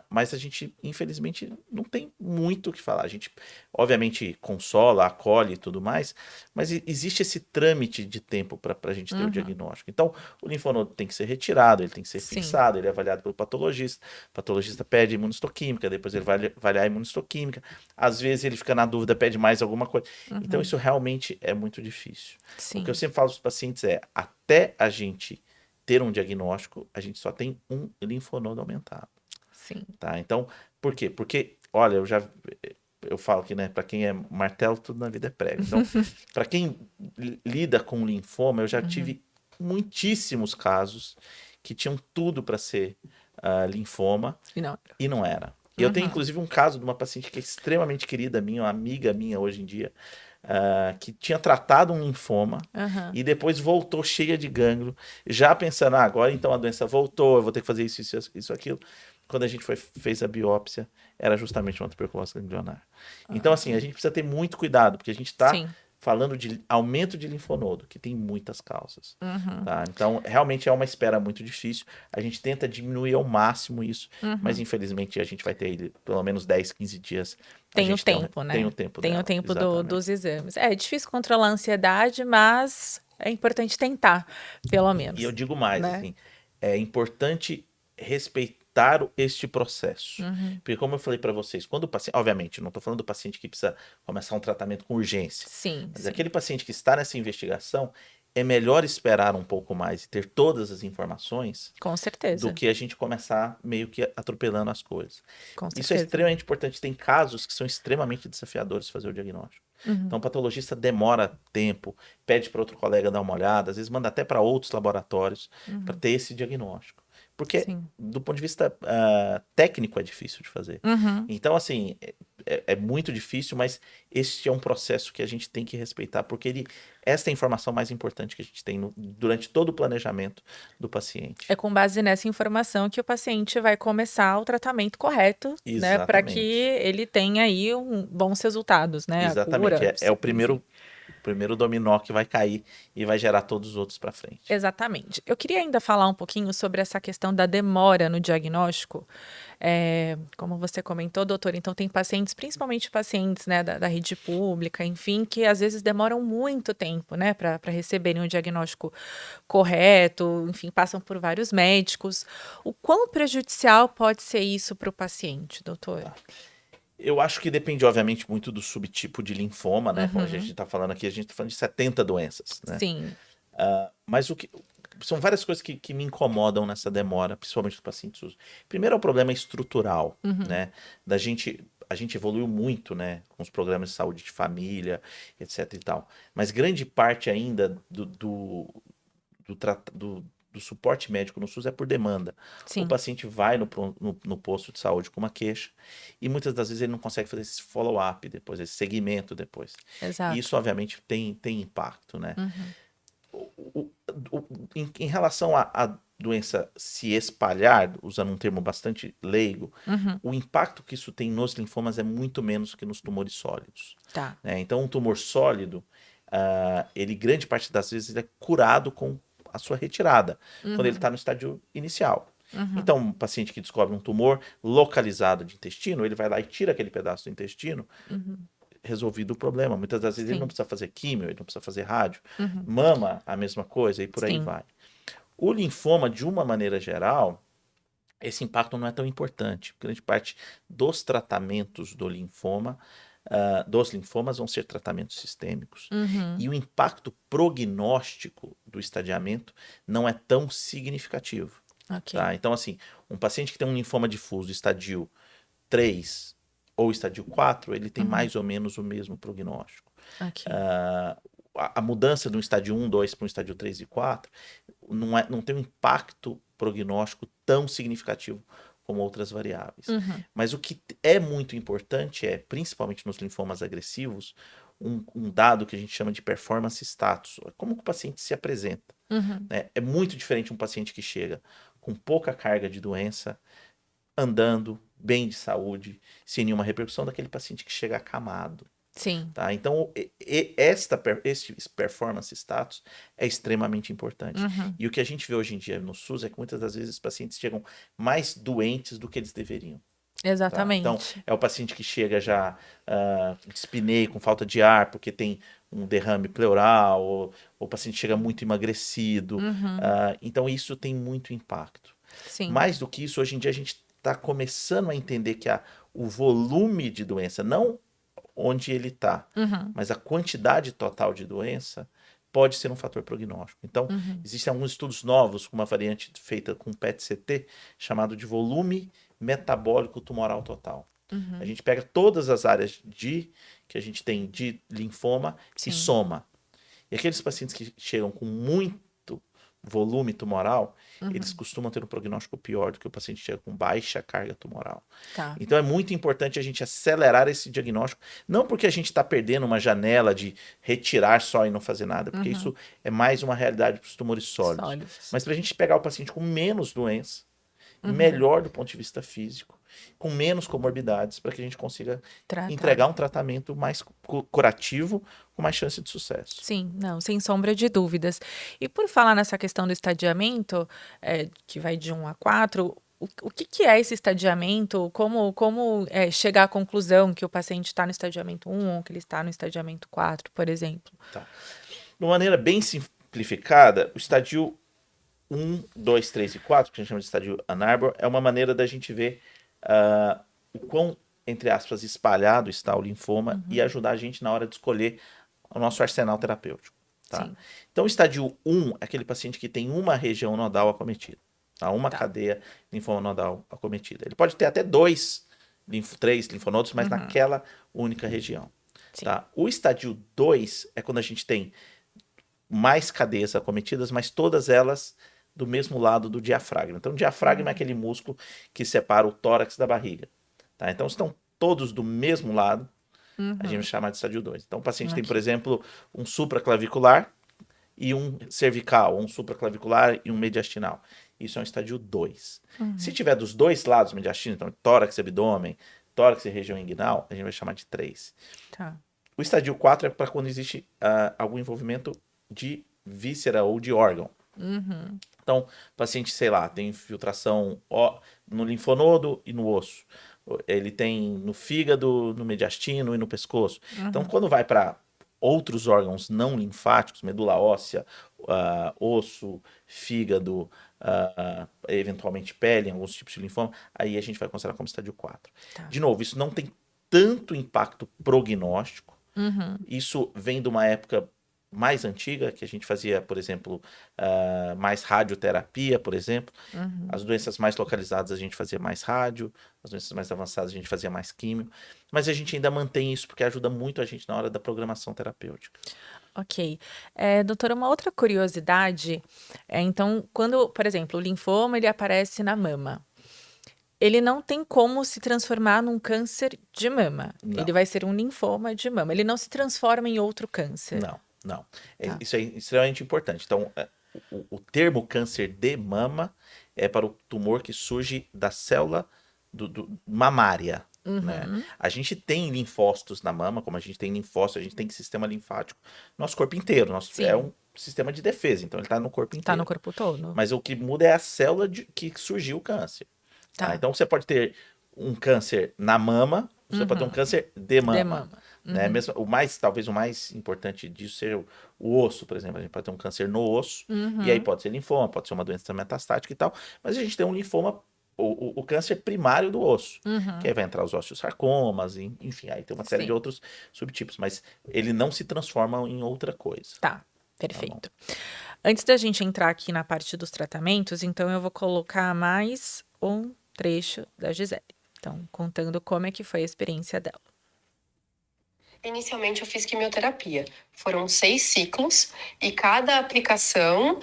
mas a gente, infelizmente, não tem muito o que falar. A gente, obviamente, consola, acolhe e tudo mais, mas existe esse trâmite de tempo para a gente ter o Uhum. diagnóstico. Então, o linfonodo tem que ser retirado, ele tem que ser Sim. fixado, ele é avaliado pelo patologista. O patologista pede imunistoquímica, depois ele vai avaliar a imunistoquímica. Às vezes ele fica na dúvida, pede mais alguma coisa. Então, Uhum. isso realmente é muito difícil. O que eu Sim. sempre falo para os pacientes é: até a gente ter um diagnóstico, a gente só tem um linfonodo aumentado, Sim. tá? Então, por quê? Porque, olha, eu falo que, né, para quem é martelo, tudo na vida é prego. Então, para quem lida com linfoma, eu já Uhum. tive muitíssimos casos que tinham tudo para ser linfoma E não. e não era. E eu tenho, Uhum. inclusive, um caso de uma paciente que é extremamente querida minha, uma amiga minha hoje em dia, que tinha tratado um linfoma Aham. e depois voltou cheia de gânglio, já pensando: agora então a doença voltou, eu vou ter que fazer isso, aquilo. Quando a gente fez a biópsia, era justamente uma tuberculose ganglionar. Então, assim, a Uhum. gente precisa ter muito cuidado, porque a gente está Sim. falando de aumento de linfonodo, que tem muitas causas. Uhum. Tá? Então, realmente é uma espera muito difícil. A gente tenta diminuir ao máximo isso, mas Uhum. infelizmente a gente vai ter aí pelo menos 10, 15 dias. A Tem o gente tempo, tem o né? tempo Tem o dela, tempo exatamente. dos exames. É difícil controlar a ansiedade, mas é importante tentar, pelo E eu menos, digo mais, né? assim, é importante respeitar este processo. Uhum. Porque, como eu falei para vocês, quando o paciente, obviamente, não estou falando do paciente que precisa começar um tratamento com urgência, Sim, mas sim. aquele paciente que está nessa investigação, é melhor esperar um pouco mais e ter todas as informações Com do certeza. que a gente começar meio que atropelando as coisas. Com Isso é certeza. extremamente importante. Tem casos que são extremamente desafiadores fazer o diagnóstico. Uhum. Então, o patologista demora tempo, pede para outro colega dar uma olhada, às vezes manda até para outros laboratórios para Uhum. ter esse diagnóstico. Porque, Sim. do ponto de vista técnico, é difícil de fazer. Uhum. Então, assim, é muito difícil, mas este é um processo que a gente tem que respeitar, porque esta é a informação mais importante que a gente tem durante todo o planejamento do paciente. É com base nessa informação que o paciente vai começar o tratamento correto, né, para que Exatamente. ele tenha aí bons resultados, né, a Exatamente. cura, É o enfim. primeiro dominó que vai cair e vai gerar todos os outros para frente. Exatamente. Eu queria ainda falar um pouquinho sobre essa questão da demora no diagnóstico. Como você comentou, doutor, então tem pacientes, principalmente pacientes, né, da rede pública, enfim, que às vezes demoram muito tempo, né, para receberem o diagnóstico correto, enfim, passam por vários médicos. O quão prejudicial pode ser isso para o paciente, doutor? Tá. Eu acho que depende, obviamente, muito do subtipo de linfoma, né? Como a gente Uhum. está falando aqui, a gente está falando de 70 doenças, né? Sim. Mas são várias coisas que me incomodam nessa demora, principalmente do paciente SUS. Primeiro é o problema estrutural, Uhum. né? A gente evoluiu muito, né? Com os programas de saúde de família, etc e tal. Mas grande parte ainda do suporte médico no SUS é por demanda. O Sim. paciente vai no posto de saúde com uma queixa e muitas das vezes ele não consegue fazer esse follow-up depois, esse segmento depois. E Exato. isso, obviamente, tem impacto, né? Uhum. Em relação à doença se espalhar, usando um termo bastante leigo, Uhum. o impacto que isso tem nos linfomas é muito menos que nos tumores sólidos. Tá. Né? Então, um tumor sólido, ele grande parte das vezes ele é curado com a sua retirada, quando ele está no estádio inicial. Uhum. Então, um paciente que descobre um tumor localizado de intestino, ele vai lá e tira aquele pedaço do intestino, Uhum. resolvido o problema. Muitas das vezes ele não Sim. precisa fazer químio, ele não precisa fazer rádio. Uhum. Mama, a mesma coisa, e por aí Sim. vai. O linfoma, de uma maneira geral, esse impacto não é tão importante. Grande parte dos tratamentos dos linfomas vão ser tratamentos sistêmicos. Uhum. E o impacto prognóstico do estadiamento não é tão significativo. Ok. Tá? Então, assim, um paciente que tem um linfoma difuso estadio 3 ou estadio 4, ele tem mais ou menos o mesmo prognóstico. Ok. A mudança do estádio 1, 2 para um estádio 3 e 4 não tem um impacto prognóstico tão significativo como outras variáveis. Uhum. Mas o que é muito importante é, principalmente nos linfomas agressivos, um dado que a gente chama de performance status. Como que o paciente se apresenta. Uhum. Né? É muito diferente um paciente que chega com pouca carga de doença, andando, bem de saúde, sem nenhuma repercussão, daquele paciente que chega acamado. Sim. Tá? Então, esse performance status é extremamente importante. Uhum. E o que a gente vê hoje em dia no SUS é que muitas das vezes os pacientes chegam mais doentes do que eles deveriam. Tá? Então, Exatamente. é o paciente que chega já dispneia, com falta de ar, porque tem um derrame pleural, ou o paciente chega muito emagrecido. Uhum. Então, isso tem muito impacto. Sim. Mais do que isso, hoje em dia a gente está começando a entender que o volume de doença, não onde ele está, Uhum. mas a quantidade total de doença pode ser um fator prognóstico. Então, Uhum. existem alguns estudos novos com uma variante feita com PET-CT, chamado de volume metabólico tumoral total. Uhum. A gente pega todas as áreas que a gente tem de linfoma Sim. e soma. E aqueles pacientes que chegam com muito volume tumoral, eles costumam ter um prognóstico pior do que o paciente que chega com baixa carga tumoral. Tá. Então é muito importante a gente acelerar esse diagnóstico, não porque a gente está perdendo uma janela de retirar só e não fazer nada, porque isso é mais uma realidade para os tumores sólidos, Sólidos. mas para a gente pegar o paciente com menos doença, melhor do ponto de vista físico, com menos comorbidades, para que a gente consiga Tratar. entregar um tratamento mais curativo, com mais chance de sucesso. Sim, não, sem sombra de dúvidas. E por falar nessa questão do estadiamento, que vai de 1 a 4, o que é esse estadiamento? Como chegar à conclusão que o paciente está no estadiamento 1 ou que ele está no estadiamento 4, por exemplo? Tá. De uma maneira bem simplificada, o estadio 1, 2, 3 e 4, que a gente chama de estadio Ann Arbor, é uma maneira da gente ver o quão, entre aspas, espalhado está o linfoma e ajudar a gente na hora de escolher o nosso arsenal terapêutico. Tá? Sim. Então, o estadio 1 é aquele paciente que tem uma região nodal acometida, tá? Uma cadeia linfoma nodal acometida. Ele pode ter até 3 linfonodos, mas naquela única região. Tá? O estadio 2 é quando a gente tem mais cadeias acometidas, mas todas elas do mesmo lado do diafragma. Então, o diafragma é aquele músculo que separa o tórax da barriga. Tá? Então, estão todos do mesmo lado, a gente vai chamar de estadio 2. Então, o paciente tem, por exemplo, um supraclavicular e um cervical, um supraclavicular e um mediastinal. Isso é um estadio 2. Se tiver dos dois lados mediastino, então tórax e abdômen, tórax e região inguinal, a gente vai chamar de 3. Tá. O estadio 4 é para quando existe algum envolvimento de víscera ou de órgão. Então, o paciente, sei lá, tem infiltração no linfonodo e no osso. Ele tem no fígado, no mediastino e no pescoço. Então, quando vai para outros órgãos não linfáticos, medula óssea, osso, fígado, eventualmente pele, alguns tipos de linfoma, aí a gente vai considerar como estádio 4. Tá. De novo, isso não tem tanto impacto prognóstico. Isso vem de uma época mais antiga, que a gente fazia, por exemplo, mais radioterapia, por exemplo. As doenças mais localizadas a gente fazia mais rádio, as doenças mais avançadas a gente fazia mais químio, mas a gente ainda mantém isso porque ajuda muito a gente na hora da programação terapêutica. Ok. Doutora, uma outra curiosidade então, quando, por exemplo, o linfoma ele aparece na mama, ele não tem como se transformar num câncer de mama. Não. Ele vai ser um linfoma de mama. Ele não se transforma em outro câncer. Não. Tá. Isso é extremamente importante. Então, o termo câncer de mama é para o tumor que surge da célula mamária. Né? Uhum. A gente tem linfócitos na mama, como a gente tem linfócitos, a gente tem sistema linfático no nosso corpo inteiro. É Sim, um sistema de defesa, então ele está no corpo tá no inteiro. corpo todo. Mas o que muda é a célula que surgiu o câncer. Tá? Tá. Então você pode ter um câncer na mama, você pode ter um Uhum. câncer de De mama. mama. Né? Uhum. Mesmo, talvez o mais importante disso seja o osso, por exemplo. A gente pode ter um câncer no osso, e aí Uhum. pode ser linfoma, pode ser uma doença metastática e tal, mas a gente tem um linfoma, o câncer primário do osso, que Uhum. aí vai entrar os osteosarcomas, enfim, aí tem uma série de Sim. outros subtipos, mas ele não se transforma em outra coisa. Tá. Tá bom? Perfeito. Antes da gente entrar aqui na parte dos tratamentos, então eu vou colocar mais um trecho da Gisele. Então, contando como é que foi a experiência dela. Inicialmente eu fiz quimioterapia. Foram 6 ciclos e cada aplicação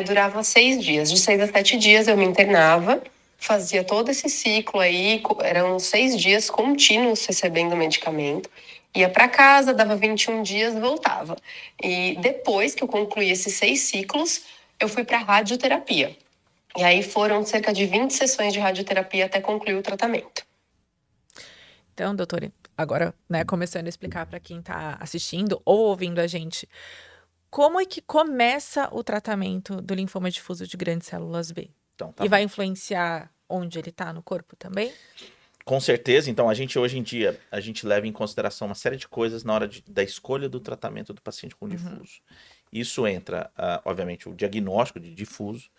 durava 6 dias. De 6 a 7 dias eu me internava, fazia todo esse ciclo aí, eram 6 dias contínuos recebendo medicamento. Ia para casa, dava 21 dias, voltava. E depois que eu concluí esses 6 ciclos, eu fui para radioterapia. E aí foram cerca de 20 sessões de radioterapia até concluir o tratamento. Então, doutora, agora, né, começando a explicar para quem está assistindo ou ouvindo a gente, como é que começa o tratamento do linfoma difuso de grandes células B? Então, tá E vai bom. influenciar onde ele está no corpo também? Com certeza, então a gente hoje em dia, a gente leva em consideração uma série de coisas na hora da escolha do tratamento do paciente com difuso. Isso entra, obviamente, o diagnóstico de difuso,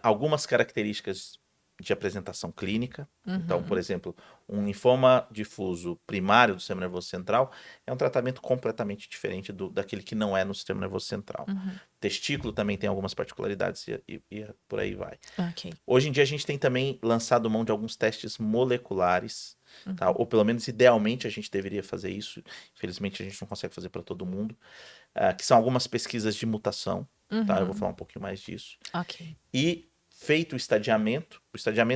algumas características de apresentação clínica. Então, por exemplo, um linfoma difuso primário do sistema nervoso central é um tratamento completamente diferente daquele que não é no sistema nervoso central. Testículo também tem algumas particularidades e por aí vai. Ok. Hoje em dia a gente tem também lançado mão de alguns testes moleculares, tá? Ou pelo menos idealmente a gente deveria fazer isso. Infelizmente a gente não consegue fazer para todo mundo, que são algumas pesquisas de mutação, tá? Eu vou falar um pouquinho mais disso. Ok. E feito o estadiamento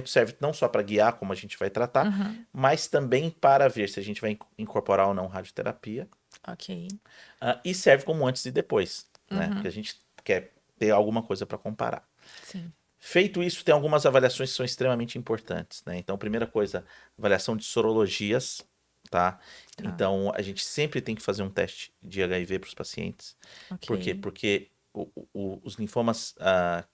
serve não só para guiar como a gente vai tratar, mas também para ver se a gente vai incorporar ou não radioterapia, Ok. e serve como antes e depois, né? Porque a gente quer ter alguma coisa para comparar. Sim. Feito isso, tem algumas avaliações que são extremamente importantes, né? Então, primeira coisa, avaliação de sorologias, tá? Então, a gente sempre tem que fazer um teste de HIV para os pacientes. Ok. Por quê? Porque os linfomas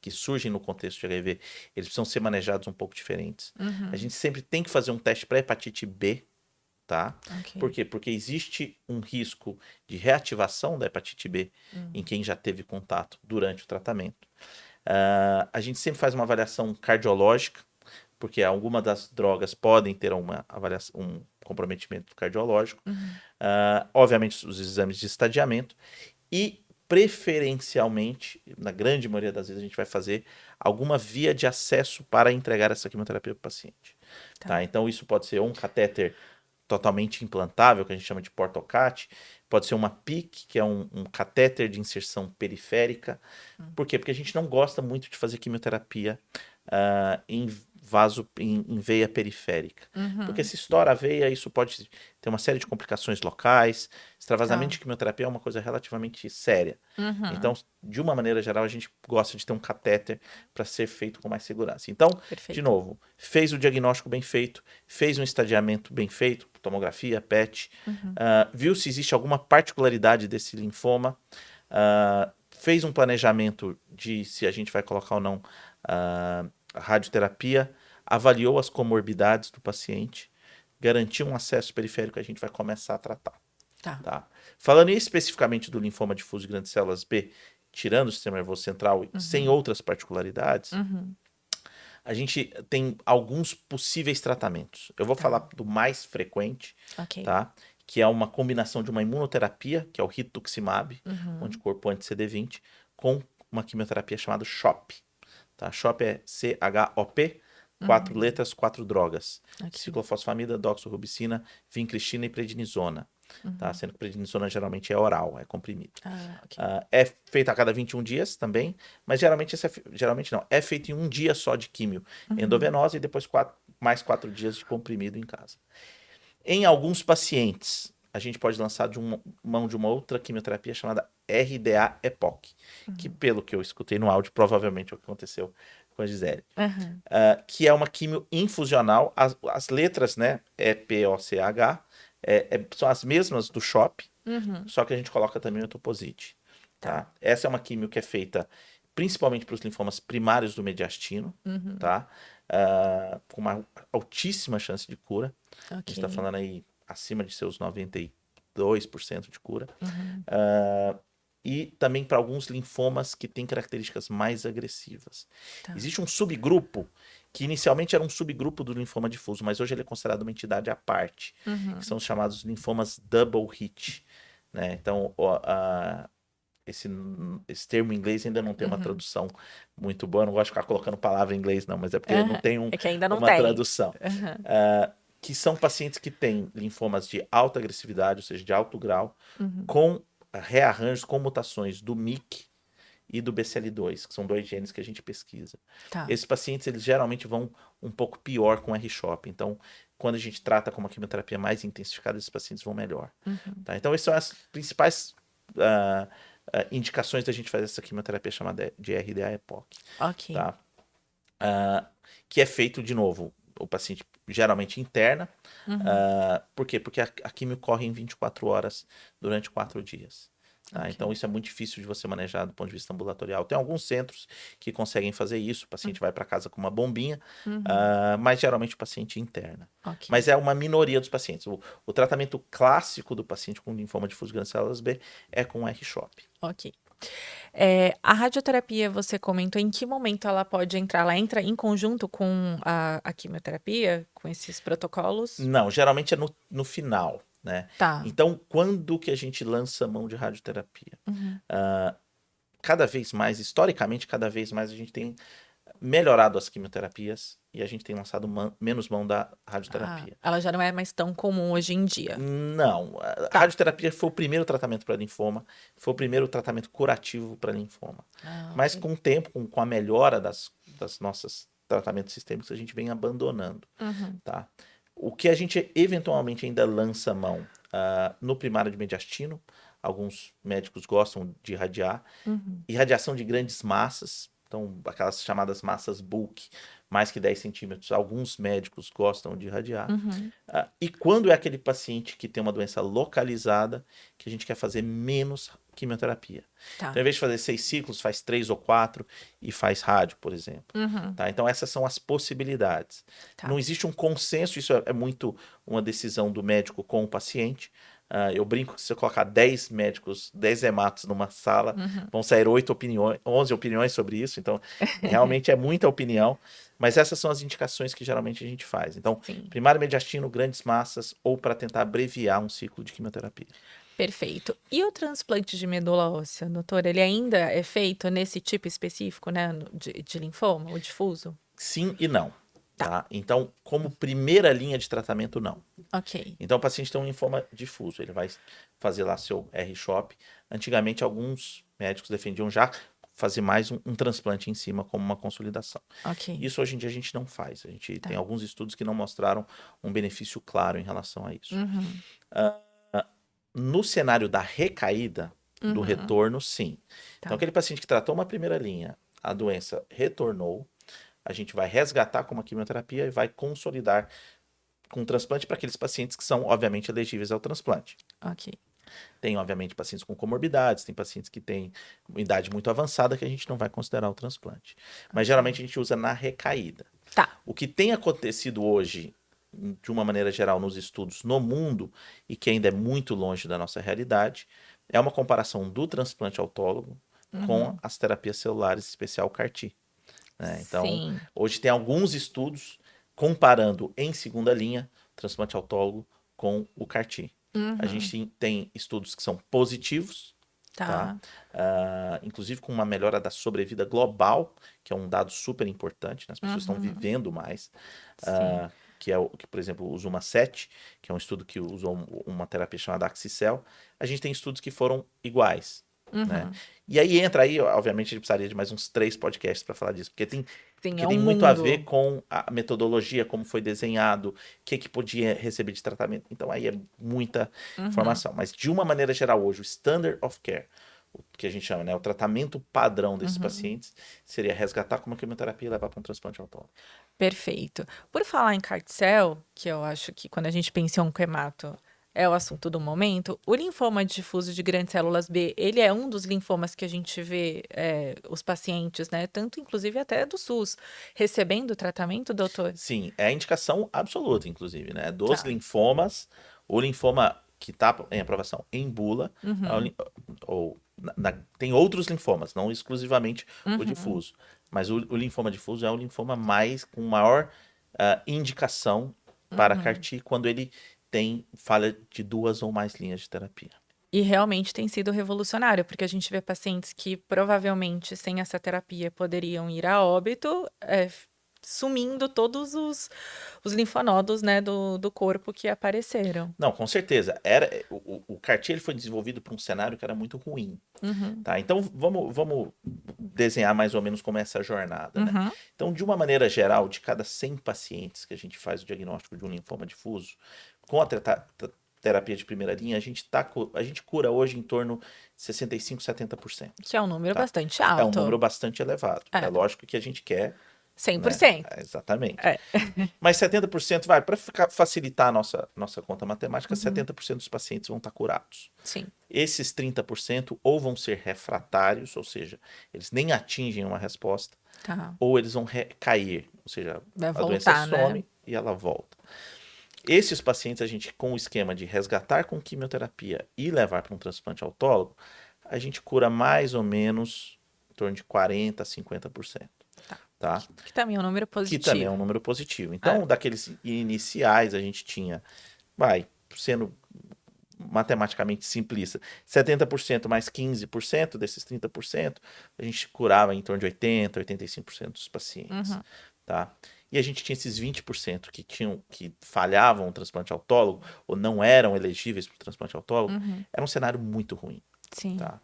que surgem no contexto de HIV, eles precisam ser manejados um pouco diferentes. A gente sempre tem que fazer um teste para hepatite B, tá? Ok. Por quê? Porque existe um risco de reativação da hepatite B em quem já teve contato durante o tratamento. A gente sempre faz uma avaliação cardiológica, porque algumas das drogas podem ter um comprometimento cardiológico. Obviamente, os exames de estadiamento. E, preferencialmente, na grande maioria das vezes, a gente vai fazer alguma via de acesso para entregar essa quimioterapia para o paciente. Tá? Então, isso pode ser um catéter totalmente implantável, que a gente chama de portocat, pode ser uma PIC, que é um catéter de inserção periférica. Por quê? Porque a gente não gosta muito de fazer quimioterapia em veia periférica. Porque se estoura a veia, isso pode ter uma série de complicações locais. Extravasamento de quimioterapia é uma coisa relativamente séria. Então, de uma maneira geral, a gente gosta de ter um catéter para ser feito com mais segurança. Então, Perfeito. de novo, fez o diagnóstico bem feito, fez um estadiamento bem feito, tomografia, PET, viu se existe alguma particularidade desse linfoma, fez um planejamento de se a gente vai colocar ou não a radioterapia, avaliou as comorbidades do paciente, garantiu um acesso periférico, a gente vai começar a tratar. Tá? Falando especificamente do linfoma difuso de grandes células B, tirando o sistema nervoso central e sem outras particularidades, a gente tem alguns possíveis tratamentos. Eu vou falar do mais frequente, tá? Que é uma combinação de uma imunoterapia, que é o rituximab, um anticorpo anti-CD20, com uma quimioterapia chamada CHOP. Tá? CHOP é C-H-O-P, 4 letras, 4 drogas. Ciclofosfamida, doxorubicina, vincristina e prednisona. Tá? Sendo que prednisona geralmente é oral, é comprimido. É feito a cada 21 dias também, mas geralmente não. É feito em um dia só de químio endovenosa e depois mais 4 dias de comprimido em casa. Em alguns pacientes, a gente pode lançar mão de uma outra quimioterapia chamada RDA-EPOC, que pelo que eu escutei no áudio, provavelmente é o que aconteceu com a Gisele. Aham. Que é uma quimio infusional, as letras, né, EPOCH, são as mesmas do SHOP, Uhum. só que a gente coloca também o etoposide. Tá. Tá? Essa é uma quimio que é feita principalmente para os linfomas primários do mediastino, Uhum. tá? Com uma altíssima chance de cura. A gente está Ok. falando aí acima de seus 92% de cura. Uhum. E também para alguns linfomas que têm características mais agressivas. Tá. Existe um subgrupo que inicialmente era um subgrupo do linfoma difuso, mas hoje ele é considerado uma entidade à parte, Uhum. que são os chamados linfomas double hit, né? Então, esse termo em inglês ainda não tem uma Uhum. tradução muito boa. Eu não gosto de ficar colocando palavra em inglês, não, mas é porque não Aham. tem É que ainda não uma tem. tradução. Aham. Que são pacientes que têm linfomas de alta agressividade, ou seja, de alto grau, Uhum. com rearranjos, com mutações do MYC e do BCL2, que são 2 genes que a gente pesquisa. Tá. Esses pacientes, eles geralmente vão um pouco pior com R-CHOP. Então, quando a gente trata com uma quimioterapia mais intensificada, esses pacientes vão melhor. Uhum. Tá? Então, essas são as principais indicações da gente fazer essa quimioterapia chamada de RDA-EPOC. Ok. Tá? Que é feito, de novo, o paciente geralmente interna. Uhum. Por quê? Porque a quimio corre em 24 horas durante 4 dias. Tá? Ok. Então, isso é muito difícil de você manejar do ponto de vista ambulatorial. Tem alguns centros que conseguem fazer isso, o paciente vai para casa com uma bombinha, Uhum. mas geralmente o paciente interna. Ok. Mas é uma minoria dos pacientes. O tratamento clássico do paciente com linfoma difuso grande células B é com R-CHOP. Ok. A radioterapia, você comentou, em que momento ela pode entrar? Ela entra em conjunto com a quimioterapia, com esses protocolos? Não, geralmente é no final, né? Tá. Então, quando que a gente lança mão de radioterapia? Uhum. Cada vez mais, historicamente, cada vez mais a gente tem melhorado as quimioterapias e a gente tem lançado menos mão da radioterapia. Ela já não é mais tão comum hoje em dia. Não, a Tá. radioterapia foi o primeiro tratamento para linfoma, foi o primeiro tratamento curativo para linfoma. Mas Ok. com o tempo, com a melhora das nossos tratamentos sistêmicos, a gente vem abandonando. Uhum. Tá? O que a gente eventualmente ainda lança mão no primário de mediastino, alguns médicos gostam de irradiar, Uhum. irradiação de grandes massas, então aquelas chamadas massas bulk, mais que 10 centímetros, alguns médicos gostam de irradiar. Uhum. E quando é aquele paciente que tem uma doença localizada, que a gente quer fazer menos quimioterapia. Tá. Então, ao invés de fazer 6 ciclos, faz 3 ou 4 e faz rádio, por exemplo. Uhum. Tá? Então, essas são as possibilidades. Tá. Não existe um consenso, isso é muito uma decisão do médico com o paciente. Eu brinco que se você colocar 10 médicos, 10 hematos numa sala, vão sair 11 opiniões sobre isso. Então, realmente é muita opinião. Mas essas são as indicações que geralmente a gente faz. Então, Sim. primário mediastino, grandes massas, ou para tentar abreviar um ciclo de quimioterapia. Perfeito. E o transplante de medula óssea, doutor, ele ainda é feito nesse tipo específico, né, de linfoma, o difuso? Sim e não. Tá? Então, como primeira linha de tratamento, não. Ok. Então, o paciente tem um linfoma difuso, ele vai fazer lá seu R-CHOP. Antigamente, alguns médicos defendiam já fazer mais um transplante em cima, como uma consolidação. Ok. Isso hoje em dia a gente não faz. A gente Tá. tem alguns estudos que não mostraram um benefício claro em relação a isso. Uhum. No cenário da recaída, do retorno, sim. Tá. Então, aquele paciente que tratou uma primeira linha, a doença retornou, a gente vai resgatar com uma quimioterapia e vai consolidar com transplante para aqueles pacientes que são, obviamente, elegíveis ao transplante. Ok. Tem, obviamente, pacientes com comorbidades, tem pacientes que têm uma idade muito avançada que a gente não vai considerar o transplante. Mas, geralmente, a gente usa na recaída. Tá. O que tem acontecido hoje, de uma maneira geral, nos estudos no mundo, e que ainda é muito longe da nossa realidade, é uma comparação do transplante autólogo com as terapias celulares, em especial CAR-T. Né? Então, Sim. hoje tem alguns estudos comparando em segunda linha transplante autólogo com o CAR-T. A gente tem estudos que são positivos, Tá. inclusive com uma melhora da sobrevida global, que é um dado super importante, né? As pessoas estão vivendo mais. Sim. Que é o que, por exemplo, o Zuma-7, que é um estudo que usou uma terapia chamada Axicel. A gente tem estudos que foram iguais. Né? E aí, obviamente, a gente precisaria de mais uns 3 podcasts para falar disso, porque tem Sim, Porque é tem um muito a ver mundo. com a metodologia, como foi desenhado, o que podia receber de tratamento. Então aí é muita Uhum. informação. Mas de uma maneira geral hoje, o standard of care, o que a gente chama, né, o tratamento padrão desses Uhum. pacientes, seria resgatar com uma quimioterapia e levar para um transplante autônomo. Perfeito. Por falar em carticel, que eu acho que quando a gente pensa em oncoemato é o assunto do momento, o linfoma difuso de grandes células B, ele é um dos linfomas que a gente vê os pacientes, né? Tanto inclusive até do SUS, recebendo tratamento, doutor? Sim, é a indicação absoluta, inclusive, né? Dos Tá. linfomas, o linfoma que está em aprovação em bula, é o Uhum. tem outros linfomas, não exclusivamente o Uhum. difuso, mas o linfoma difuso é o linfoma mais com maior indicação para Uhum. CAR-T quando ele tem falha de 2 ou mais linhas de terapia. E realmente tem sido revolucionário, porque a gente vê pacientes que provavelmente sem essa terapia poderiam ir a óbito, sumindo todos os linfonodos, né, do corpo que apareceram. Não, com certeza. O CAR-T ele foi desenvolvido para um cenário que era muito ruim. Uhum. Tá, então vamos desenhar mais ou menos como é essa jornada, né? Uhum. Então, de uma maneira geral, de cada 100 pacientes que a gente faz o diagnóstico de um linfoma difuso, com a terapia de primeira linha, a gente cura hoje em torno de 65, 70%. Que é um número Tá? bastante É um número alto. bastante elevado. É É, lógico que a gente quer, né? 100%. Exatamente. É. Mas 70% vai, para facilitar a nossa conta matemática, Uhum. 70% dos pacientes vão estar curados. Sim. Esses 30% ou vão ser refratários, ou seja, eles nem atingem uma resposta, Tá. ou eles vão cair, ou seja, Vai a doença voltar, né? some e ela volta. Esses pacientes, a gente, com o esquema de resgatar com quimioterapia e levar para um transplante autólogo, a gente cura mais ou menos em torno de 40% a 50%. Tá. Tá? Que também é um número Que também é um positivo. número positivo. É. Então, daqueles iniciais, a gente tinha, sendo matematicamente simplista, 70% mais 15% desses 30%, a gente curava em torno de 80%, 85% dos pacientes. Uhum. Tá? E a gente tinha esses 20% que falhavam o transplante autólogo ou não eram elegíveis para o transplante autólogo. Uhum. Era um cenário muito ruim. Sim. Tá?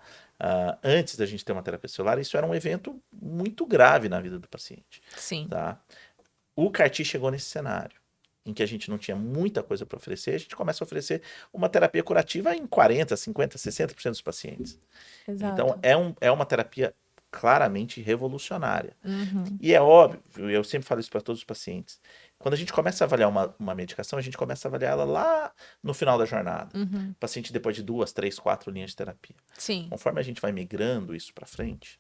Antes da gente ter uma terapia celular, isso era um evento muito grave na vida do paciente. Sim. Tá? O CAR-T chegou nesse cenário, em que a gente não tinha muita coisa para oferecer, a gente começa a oferecer uma terapia curativa em 40%, 50%, 60% dos pacientes. Então, Exato. é uma terapia claramente revolucionária. Uhum. E é óbvio, eu sempre falo isso para todos os pacientes, quando a gente começa a avaliar uma medicação, a gente começa a avaliar ela lá no final da jornada. Uhum. O paciente depois de 2, 3, 4 linhas de terapia. Sim. Conforme a gente vai migrando isso para frente,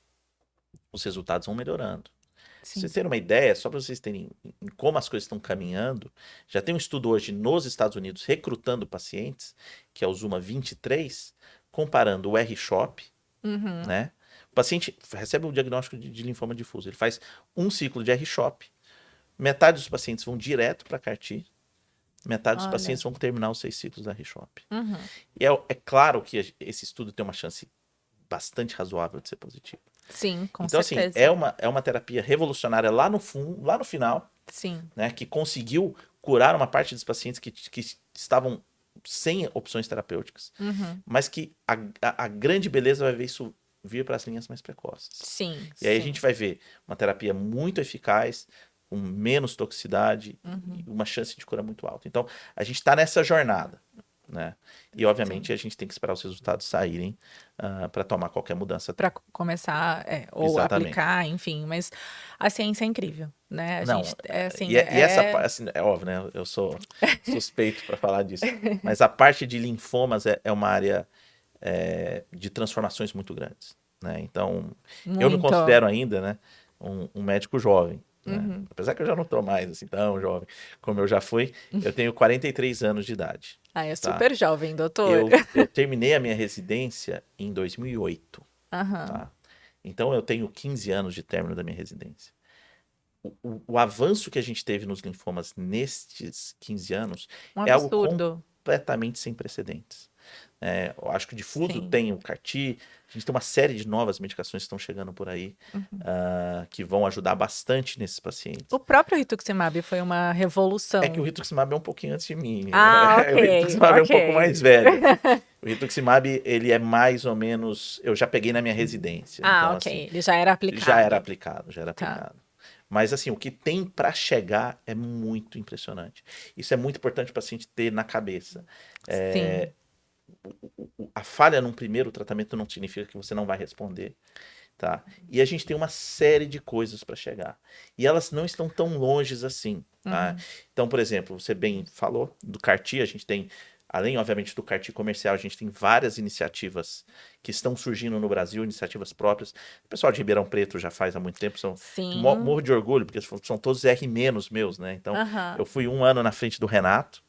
os resultados vão melhorando. Pra Sim. vocês terem uma ideia, só para vocês terem em como as coisas estão caminhando, já tem um estudo hoje nos Estados Unidos recrutando pacientes, que é o Zuma 23, comparando o R-CHOP, Uhum. né? O paciente recebe um diagnóstico de linfoma difuso, ele faz um ciclo de R-CHOP, metade dos pacientes vão direto para CAR-T, metade dos Olha. pacientes vão terminar os 6 ciclos da R-CHOP. Uhum. E é claro que esse estudo tem uma chance bastante razoável de ser positivo. Sim, com Então, assim, certeza. é uma terapia revolucionária lá no fundo, lá no final, Sim. né, que conseguiu curar uma parte dos pacientes que estavam sem opções terapêuticas, Uhum. mas que a grande beleza vai ver isso vir para as linhas mais precoces. Sim. E aí a sim. gente vai ver uma terapia muito eficaz, com menos toxicidade Uhum. e uma chance de cura muito alta. Então, a gente está nessa jornada. Né? E, obviamente, a gente tem que esperar os resultados saírem para tomar qualquer mudança. Para começar, ou Exatamente. aplicar, enfim, mas a ciência é incrível, né? A Não, gente, assim, e essa parte, assim, é óbvio, né? Eu sou suspeito para falar disso. Mas a parte de linfomas é uma área de transformações muito grandes. Né? Então, eu me muito. considero ainda, né, um médico jovem. Né? Uhum. Apesar que eu já não estou mais assim tão jovem como eu já fui, eu tenho 43 anos de idade. Ah, é Tá? super jovem, doutor. Eu terminei a minha residência em 2008. Aham. Tá? Então, eu tenho 15 anos de término da minha residência. O avanço que a gente teve nos linfomas nestes 15 anos Um é algo absurdo. completamente sem precedentes. Eu acho que o difuso Sim. tem o CAR-T, a gente tem uma série de novas medicações que estão chegando por aí, que vão ajudar bastante nesses pacientes. O próprio rituximab foi uma revolução. É que o rituximab é um pouquinho antes de mim. Ah, O ok, rituximab é um pouco ok. mais velho. O rituximab, ele é mais ou menos... Eu já peguei na minha residência. Ah, então, ok. assim, Ele já era aplicado. já era aplicado, já era Tá. aplicado. Mas assim, o que tem para chegar é muito impressionante. Isso é muito importante para o paciente ter na cabeça. Sim. A falha num primeiro tratamento não significa que você não vai responder, tá? E a gente tem uma série de coisas para chegar. E elas não estão tão longes assim, tá? Então, por exemplo, você bem falou do CAR-T, a gente tem, além, obviamente, do CAR-T comercial, a gente tem várias iniciativas que estão surgindo no Brasil, iniciativas próprias. O pessoal de Ribeirão Preto já faz há muito tempo, Sim. morro de orgulho, porque são todos R- meus, né? Então, Aham. eu fui 1 ano na frente do Renato,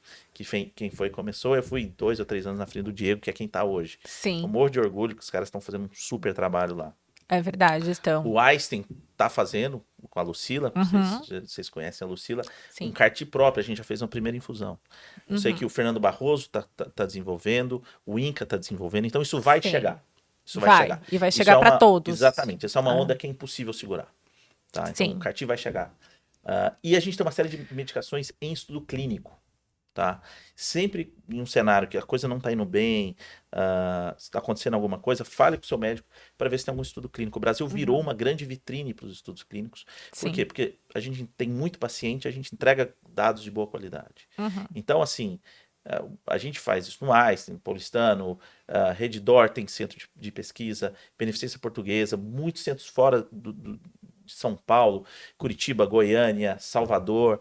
quem foi começou, eu fui 2 ou 3 anos na frente do Diego, que é quem tá hoje. Então, Sim. morro de orgulho que os caras estão fazendo um super trabalho lá. É verdade, estão. O Einstein tá fazendo com a Lucila, Uhum. vocês conhecem a Lucila, um Sim. CAR-T próprio, a gente já fez uma primeira infusão. Eu sei que o Fernando Barroso tá desenvolvendo, o INCA tá desenvolvendo, então isso vai Sim. chegar. Isso vai Vai. chegar. E vai Isso chegar é para uma, todos. exatamente, essa é uma Ah, onda que é impossível segurar. Tá? Então o sim. CAR-T vai chegar. E a gente tem uma série de medicações em estudo clínico. Tá? Sempre em um cenário que a coisa não está indo bem, está acontecendo alguma coisa, fale com o seu médico para ver se tem algum estudo clínico. O Brasil virou uma grande vitrine para os estudos clínicos. Por quê? Sim. Porque a gente tem muito paciente, a gente entrega dados de boa qualidade. Então, assim, a gente faz isso no Einstein, Paulistano, Redditor tem centro de pesquisa, Beneficência Portuguesa, muitos centros fora de São Paulo, Curitiba, Goiânia, Salvador,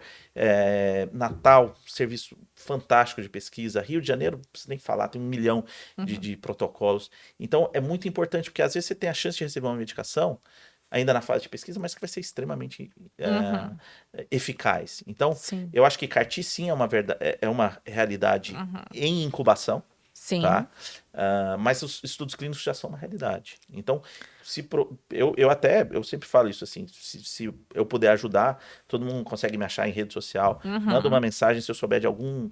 Natal, serviço fantástico de pesquisa, Rio de Janeiro, não precisa nem falar, tem 1 milhão de protocolos. Então é muito importante, porque às vezes você tem a chance de receber uma medicação, ainda na fase de pesquisa, mas que vai ser extremamente Uhum. eficaz. Então, Sim. eu acho que CAR-T sim é uma realidade em incubação, Sim. tá? Mas os estudos clínicos já são uma realidade. Então, eu sempre falo isso assim, se eu puder ajudar, todo mundo consegue me achar em rede social, manda uma mensagem se eu souber de algum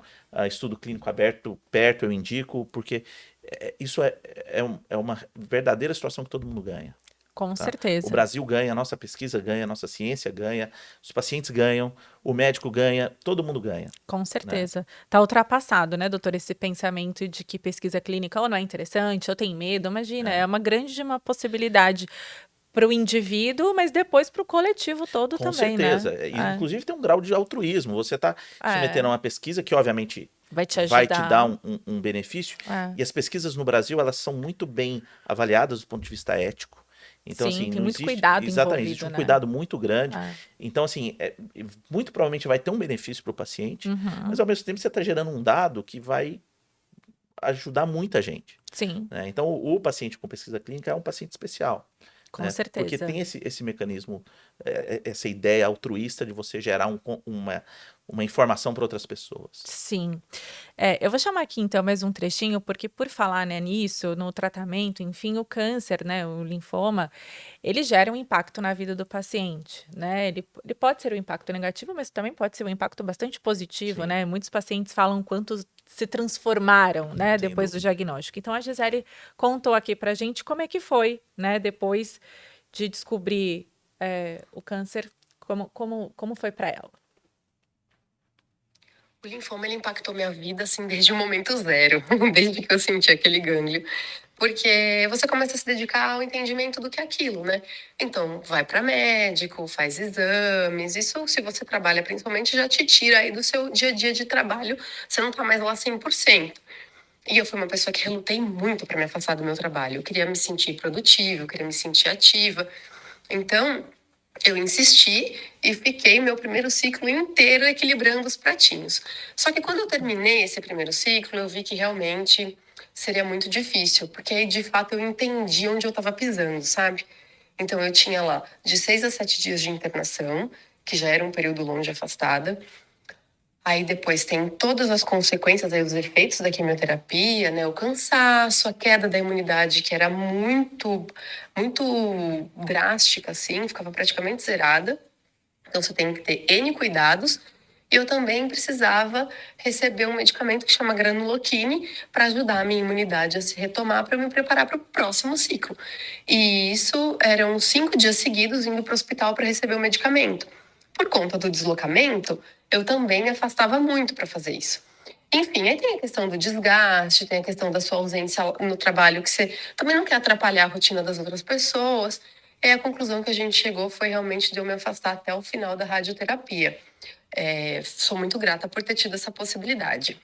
estudo clínico aberto perto, eu indico, porque isso é uma verdadeira situação que todo mundo ganha. Com Tá? O certeza. Brasil ganha, a nossa pesquisa ganha, a nossa ciência ganha, os pacientes ganham, o médico ganha, todo mundo ganha. Com Né? certeza. Tá ultrapassado, né, doutor, esse pensamento de que pesquisa clínica ou não é interessante, ou tem medo. Imagina, é uma grande de uma possibilidade para o indivíduo, mas depois para o coletivo todo Com também, né? certeza. E, inclusive tem um grau de altruísmo. Você está submetendo a É, uma pesquisa que, obviamente, vai te vai te dar ajudar. um benefício. É. E as pesquisas no Brasil, elas são muito bem avaliadas do ponto de vista ético. Então, Sim, assim, tem não muito existe. cuidado Exatamente, existe envolvido, um né? cuidado muito grande. É. Então, assim, muito provavelmente vai ter um benefício para o paciente, mas Uhum. ao mesmo tempo você está gerando um dado que vai ajudar muita gente. Sim, Né? Então, o paciente com pesquisa clínica é um paciente especial. com Né? Porque certeza. tem esse mecanismo, essa ideia altruísta de você gerar uma informação para outras pessoas. Sim. Eu vou chamar aqui então mais um trechinho, porque por falar, né, nisso, no tratamento, enfim, o câncer, né, o linfoma, ele gera um impacto na vida do paciente, né? Ele pode ser um impacto negativo, mas também pode ser um impacto bastante positivo, Sim, né? Muitos pacientes falam quanto se transformaram, né, sem depois do dúvida. diagnóstico. Então a Gisele contou aqui pra gente como é que foi, né, depois de descobrir o câncer, como foi pra ela. O linfoma, ele impactou minha vida, assim, desde o momento zero, desde que eu senti aquele gânglio. Porque você começa a se dedicar ao entendimento do que é aquilo, né? Então, vai para médico, faz exames. Isso, se você trabalha principalmente, já te tira aí do seu dia a dia de trabalho. Você não tá mais lá 100%. E eu fui uma pessoa que relutei muito para me afastar do meu trabalho. Eu queria me sentir produtiva, eu queria me sentir ativa. Então, eu insisti e fiquei meu primeiro ciclo inteiro equilibrando os pratinhos. Só que quando eu terminei esse primeiro ciclo, eu vi que realmente seria muito difícil, porque aí de fato eu entendi onde eu estava pisando, sabe? Então eu tinha lá de 6 a 7 dias de internação, que já era um período longe afastada. Aí depois tem todas as consequências, aí, os efeitos da quimioterapia, né? O cansaço, a queda da imunidade, que era muito, muito drástica, assim, ficava praticamente zerada. Então você tem que ter N cuidados. E eu também precisava receber um medicamento que chama granuloquine para ajudar a minha imunidade a se retomar para eu me preparar para o próximo ciclo. E isso eram 5 dias seguidos indo para o hospital para receber o medicamento. Por conta do deslocamento, eu também me afastava muito para fazer isso. Enfim, aí tem a questão do desgaste, tem a questão da sua ausência no trabalho, que você também não quer atrapalhar a rotina das outras pessoas. A conclusão que a gente chegou foi realmente de eu me afastar até o final da radioterapia. Sou muito grata por ter tido essa possibilidade.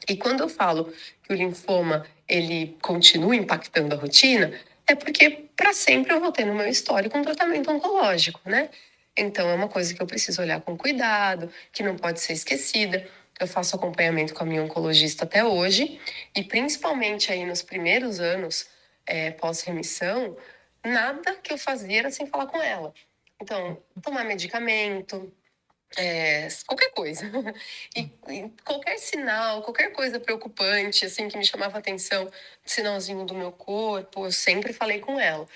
E quando eu falo que o linfoma ele continua impactando a rotina, é porque para sempre eu vou ter no meu histórico um tratamento oncológico, né? Então é uma coisa que eu preciso olhar com cuidado, que não pode ser esquecida. Eu faço acompanhamento com a minha oncologista até hoje, e principalmente aí nos primeiros anos pós-remissão, nada que eu fazia era sem falar com ela. Então, tomar medicamento, qualquer coisa. E qualquer sinal, qualquer coisa preocupante, assim, que me chamava atenção, sinalzinho do meu corpo, eu sempre falei com ela.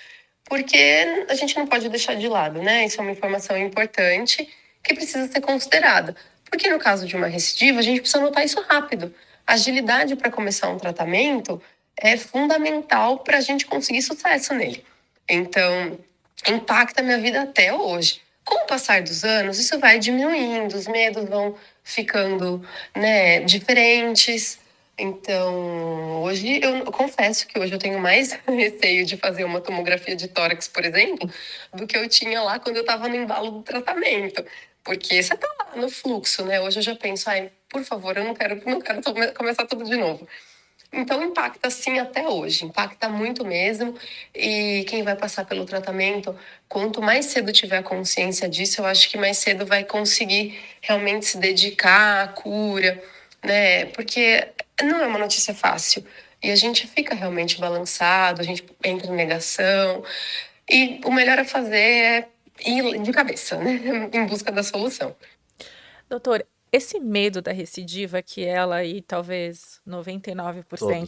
Porque a gente não pode deixar de lado, né? Isso é uma informação importante que precisa ser considerada. Porque no caso de uma recidiva, a gente precisa notar isso rápido. Agilidade para começar um tratamento é fundamental para a gente conseguir sucesso nele. Então, impacta a minha vida até hoje. Com o passar dos anos, isso vai diminuindo, os medos vão ficando, né, diferentes. Então, hoje eu confesso que hoje eu tenho mais receio de fazer uma tomografia de tórax, por exemplo, do que eu tinha lá quando eu estava no embalo do tratamento. Porque você tá lá no fluxo, né? Hoje eu já penso, ai, por favor, eu não quero começar tudo de novo. Então impacta sim até hoje, impacta muito mesmo. E quem vai passar pelo tratamento, quanto mais cedo tiver consciência disso, eu acho que mais cedo vai conseguir realmente se dedicar à cura, né? Porque não é uma notícia fácil. E a gente fica realmente balançado, a gente entra em negação. E o melhor a fazer é ir de cabeça, né? Em busca da solução. Doutor, esse medo da recidiva que ela e talvez 99%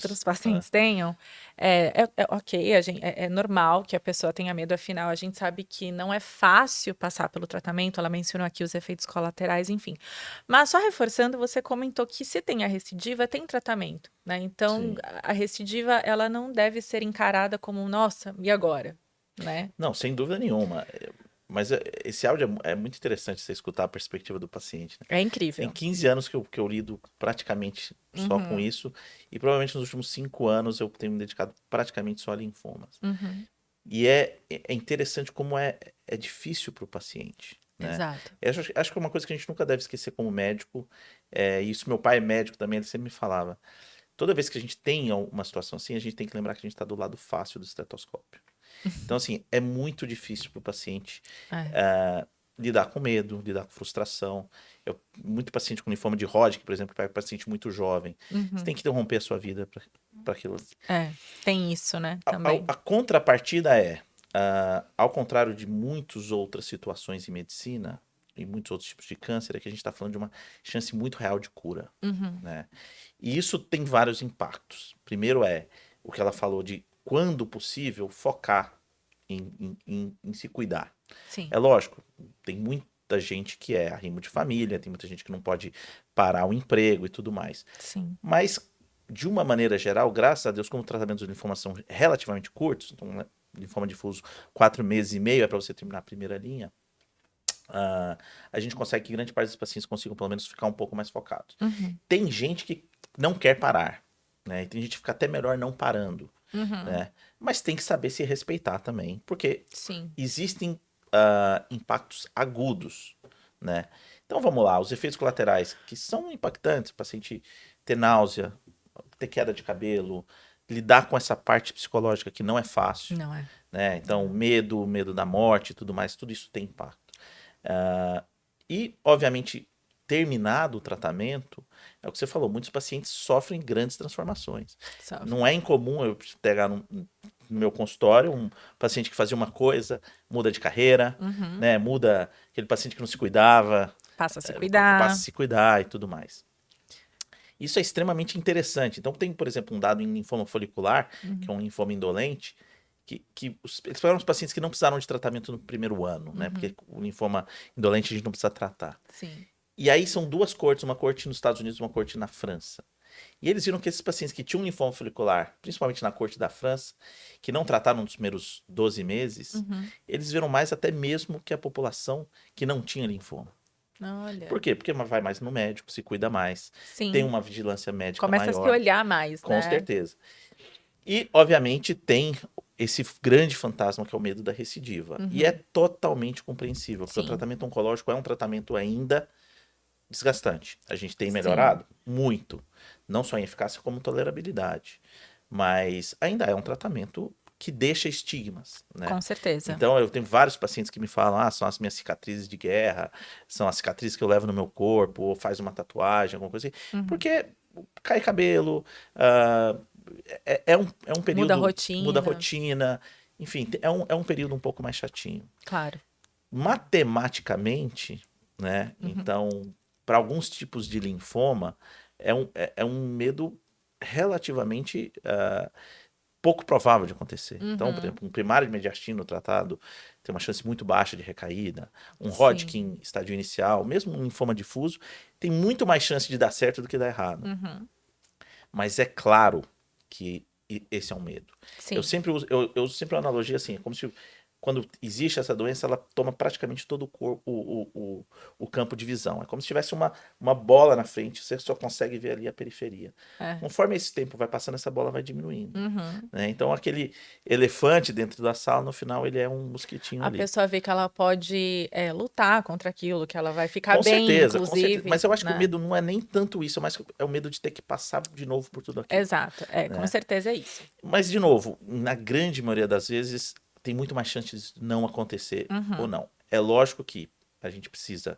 dos Todos. pacientes tenham, é ok, é normal que a pessoa tenha medo, afinal, a gente sabe que não é fácil passar pelo tratamento, ela mencionou aqui os efeitos colaterais, enfim. Mas só reforçando, você comentou que se tem a recidiva, tem tratamento, né? Então, Sim. a recidiva, ela não deve ser encarada como, nossa, e agora? Né? Não, sem dúvida nenhuma. Mas esse áudio é muito interessante você escutar a perspectiva do paciente, né? É Tem incrível. 15 anos que eu lido praticamente só com Uhum, isso, e provavelmente nos últimos 5 anos eu tenho me dedicado praticamente só a linfomas. uhum, E é interessante como é difícil para o paciente, né? exato. Eu acho que é uma coisa que a gente nunca deve esquecer como médico, e isso meu pai é médico também, ele sempre me falava. Toda vez que a gente tem uma situação assim, a gente tem que lembrar que a gente está do lado fácil do estetoscópio. Então, assim, é muito difícil para o paciente É. eh, lidar com medo, lidar com frustração. Muito paciente com linfoma de Hodgkin, por exemplo, que é um paciente muito jovem. Você Uhum. tem que interromper a sua vida para aquilo. Tem isso, né, A, a- também. a contrapartida é, ao contrário de muitas outras situações em medicina, e muitos outros tipos de câncer, é que a gente está falando de uma chance muito real de cura, Uhum. né? E isso tem vários impactos. Primeiro é o que ela falou de, quando possível, focar em se cuidar. Sim, É lógico, tem muita gente que é arrimo de família, tem muita gente que não pode parar o emprego e tudo mais. sim. Mas, de uma maneira geral, graças a Deus, como tratamentos de linfoma são relativamente curtos, então, né, linfoma difuso, 4 meses e meio é para você terminar a primeira linha, a gente consegue que grande parte dos pacientes consigam pelo menos ficar um pouco mais focados. Uhum. Tem gente que não quer parar, né? E tem gente que fica até melhor não parando, Uhum. né? Mas tem que saber se respeitar também, porque Sim. existem impactos agudos, né? Então vamos lá, os efeitos colaterais que são impactantes, o paciente ter náusea, ter queda de cabelo, lidar com essa parte psicológica que não é fácil, Não é. né? Então medo da morte e tudo mais, tudo isso tem impacto. E, obviamente, terminado o tratamento, é o que você falou, muitos pacientes sofrem grandes transformações. Sofre. Não é incomum eu pegar no meu consultório um paciente que fazia uma coisa, muda de carreira, Uhum. né? Muda aquele paciente que não se cuidava, Passa a se passa a cuidar. se cuidar e tudo mais. Isso é extremamente interessante. Então, tem, por exemplo, um dado em linfoma folicular, que é um linfoma indolente, eles pegaram os pacientes que não precisaram de tratamento no primeiro ano, né? Porque o linfoma indolente a gente não precisa tratar. Sim. E aí são duas cortes, uma corte nos Estados Unidos e uma corte na França. E eles viram que esses pacientes que tinham linfoma folicular, principalmente na corte da França, que não trataram nos primeiros 12 meses, eles viram mais até mesmo que a população que não tinha linfoma. Olha. Por quê? Porque vai mais no médico, se cuida mais, tem Sim. uma vigilância médica Começa a se maior, olhar mais, com né? certeza. E, obviamente, tem esse grande fantasma que é o medo da recidiva. E é totalmente compreensível, porque o Sim. tratamento oncológico é um tratamento ainda desgastante. A gente tem Sim. melhorado muito, não só em eficácia como tolerabilidade, mas ainda é um tratamento que deixa estigmas, né? Com certeza. Então eu tenho vários pacientes que me falam, são as minhas cicatrizes de guerra, são as cicatrizes que eu levo no meu corpo, ou faz uma tatuagem, alguma coisa assim, porque cai cabelo, é um período, muda a rotina, enfim, é um período um pouco mais chatinho. Claro. Matematicamente, né? Então, para alguns tipos de linfoma, é um medo relativamente pouco provável de acontecer. Então, por exemplo, um primário de mediastino tratado tem uma chance muito baixa de recaída. Um Hodgkin, estádio inicial, mesmo um linfoma difuso, tem muito mais chance de dar certo do que dar errado. Mas é claro que esse é um medo. Sim. Eu sempre uso uma analogia assim, é como se quando existe essa doença, ela toma praticamente todo o corpo, o campo de visão. É como se tivesse uma bola na frente, você só consegue ver ali a periferia. Conforme esse tempo vai passando, essa bola vai diminuindo. Né? Então, aquele elefante dentro da sala, no final, ele é um mosquitinho ali. A pessoa vê que ela pode lutar contra aquilo, que ela vai ficar com bem, certeza, inclusive. Com certeza. Mas eu acho né? que o medo não é nem tanto isso, mas é o medo de ter que passar de novo por tudo aquilo. Exato, com certeza é isso. Mas, de novo, na grande maioria das vezes, tem muito mais chance de não acontecer ou não. É lógico que a gente precisa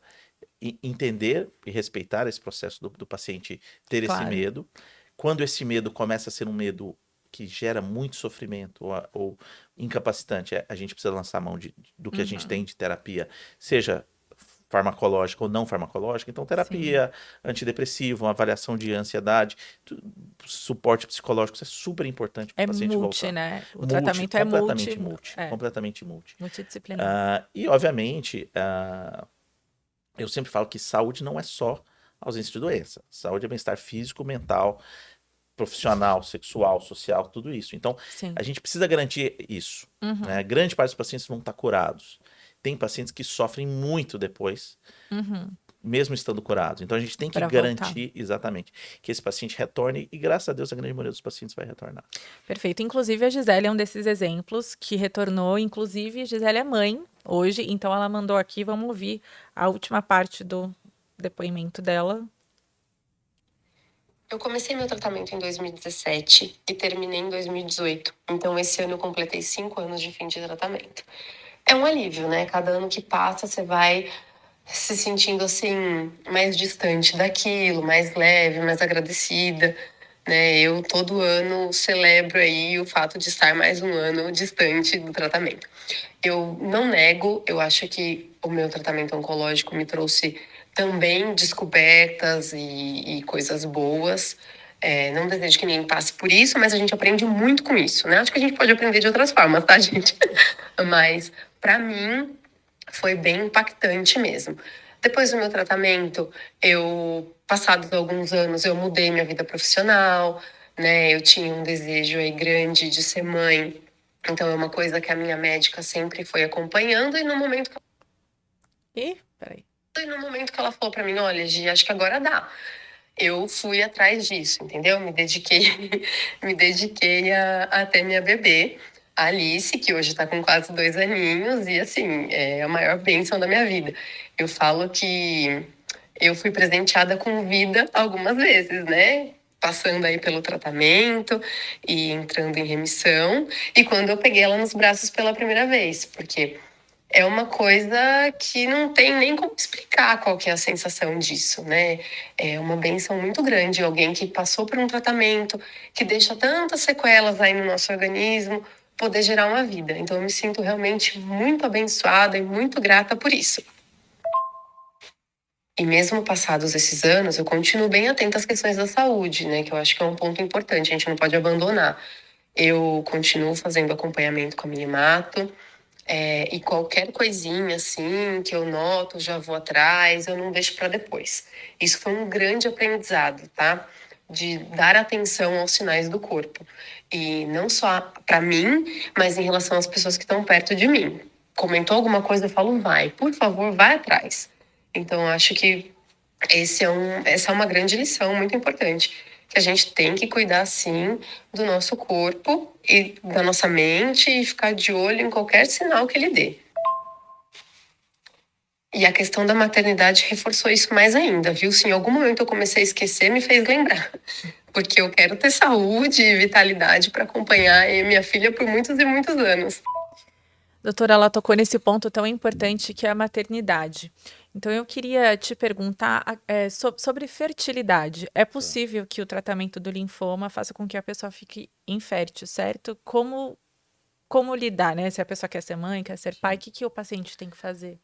entender e respeitar esse processo do paciente ter esse medo. Quando esse medo começa a ser um medo que gera muito sofrimento ou incapacitante, a gente precisa lançar a mão do que a gente tem de terapia, seja farmacológica ou não farmacológica. Então, terapia, antidepressivo, uma avaliação de ansiedade, suporte psicológico, isso é super importante para o paciente voltar. Né? O tratamento é completamente multi. Multidisciplinar. E, obviamente, eu sempre falo que saúde não é só ausência de doença. Saúde é bem-estar físico, mental, profissional, sexual, social, tudo isso. Então, a gente precisa garantir isso. Né? Grande parte dos pacientes vão estar curados. Tem pacientes que sofrem muito depois, mesmo estando curados. Então, a gente tem que garantir, exatamente, que esse paciente retorne e, graças a Deus, a grande maioria dos pacientes vai retornar. Perfeito. Inclusive, a Gisele é um desses exemplos que retornou. Inclusive, a Gisele é mãe hoje, então ela mandou aqui, vamos ouvir a última parte do depoimento dela. Eu comecei meu tratamento em 2017 e terminei em 2018. Então, esse ano eu completei 5 anos de fim de tratamento. É um alívio, né? Cada ano que passa, você vai se sentindo, assim, mais distante daquilo, mais leve, mais agradecida, né? Eu, todo ano, celebro aí o fato de estar mais um ano distante do tratamento. Eu não nego, eu acho que o meu tratamento oncológico me trouxe também descobertas e coisas boas. Não desejo que ninguém passe por isso, mas a gente aprende muito com isso, né? Acho que a gente pode aprender de outras formas, tá, gente? Mas, para mim, foi bem impactante mesmo. Depois do meu tratamento, passados alguns anos, eu mudei minha vida profissional, né? Eu tinha um desejo aí grande de ser mãe. Então, é uma coisa que a minha médica sempre foi acompanhando e no momento que ela falou para mim, olha, Gi, acho que agora dá. Eu fui atrás disso, entendeu? Me dediquei a ter minha bebê, a Alice, que hoje está com quase 2 aninhos, e assim, é a maior bênção da minha vida. Eu falo que eu fui presenteada com vida algumas vezes, né? Passando aí pelo tratamento e entrando em remissão. E quando eu peguei ela nos braços pela primeira vez, porque é uma coisa que não tem nem como explicar qual que é a sensação disso, né? É uma bênção muito grande, alguém que passou por um tratamento, que deixa tantas sequelas aí no nosso organismo, poder gerar uma vida. Então eu me sinto realmente muito abençoada e muito grata por isso. E mesmo passados esses anos, eu continuo bem atenta às questões da saúde, né? Que eu acho que é um ponto importante, a gente não pode abandonar. Eu continuo fazendo acompanhamento com a minha hemato, e qualquer coisinha assim que eu noto, já vou atrás, eu não deixo para depois. Isso foi um grande aprendizado, tá? De dar atenção aos sinais do corpo. E não só para mim, mas em relação às pessoas que estão perto de mim. Comentou alguma coisa, eu falo, vai, por favor, vai atrás. Então, acho que essa é uma grande lição, muito importante. que a gente tem que cuidar, sim, do nosso corpo e da nossa mente e ficar de olho em qualquer sinal que ele dê. E a questão da maternidade reforçou isso mais ainda, viu? Se em algum momento eu comecei a esquecer, me fez lembrar. Porque eu quero ter saúde e vitalidade para acompanhar minha filha por muitos e muitos anos. Doutora, ela tocou nesse ponto tão importante que é a maternidade. Então, eu queria te perguntar sobre fertilidade. É possível que o tratamento do linfoma faça com que a pessoa fique infértil, certo? Como lidar, né? Se a pessoa quer ser mãe, quer ser pai, o que o paciente tem que fazer?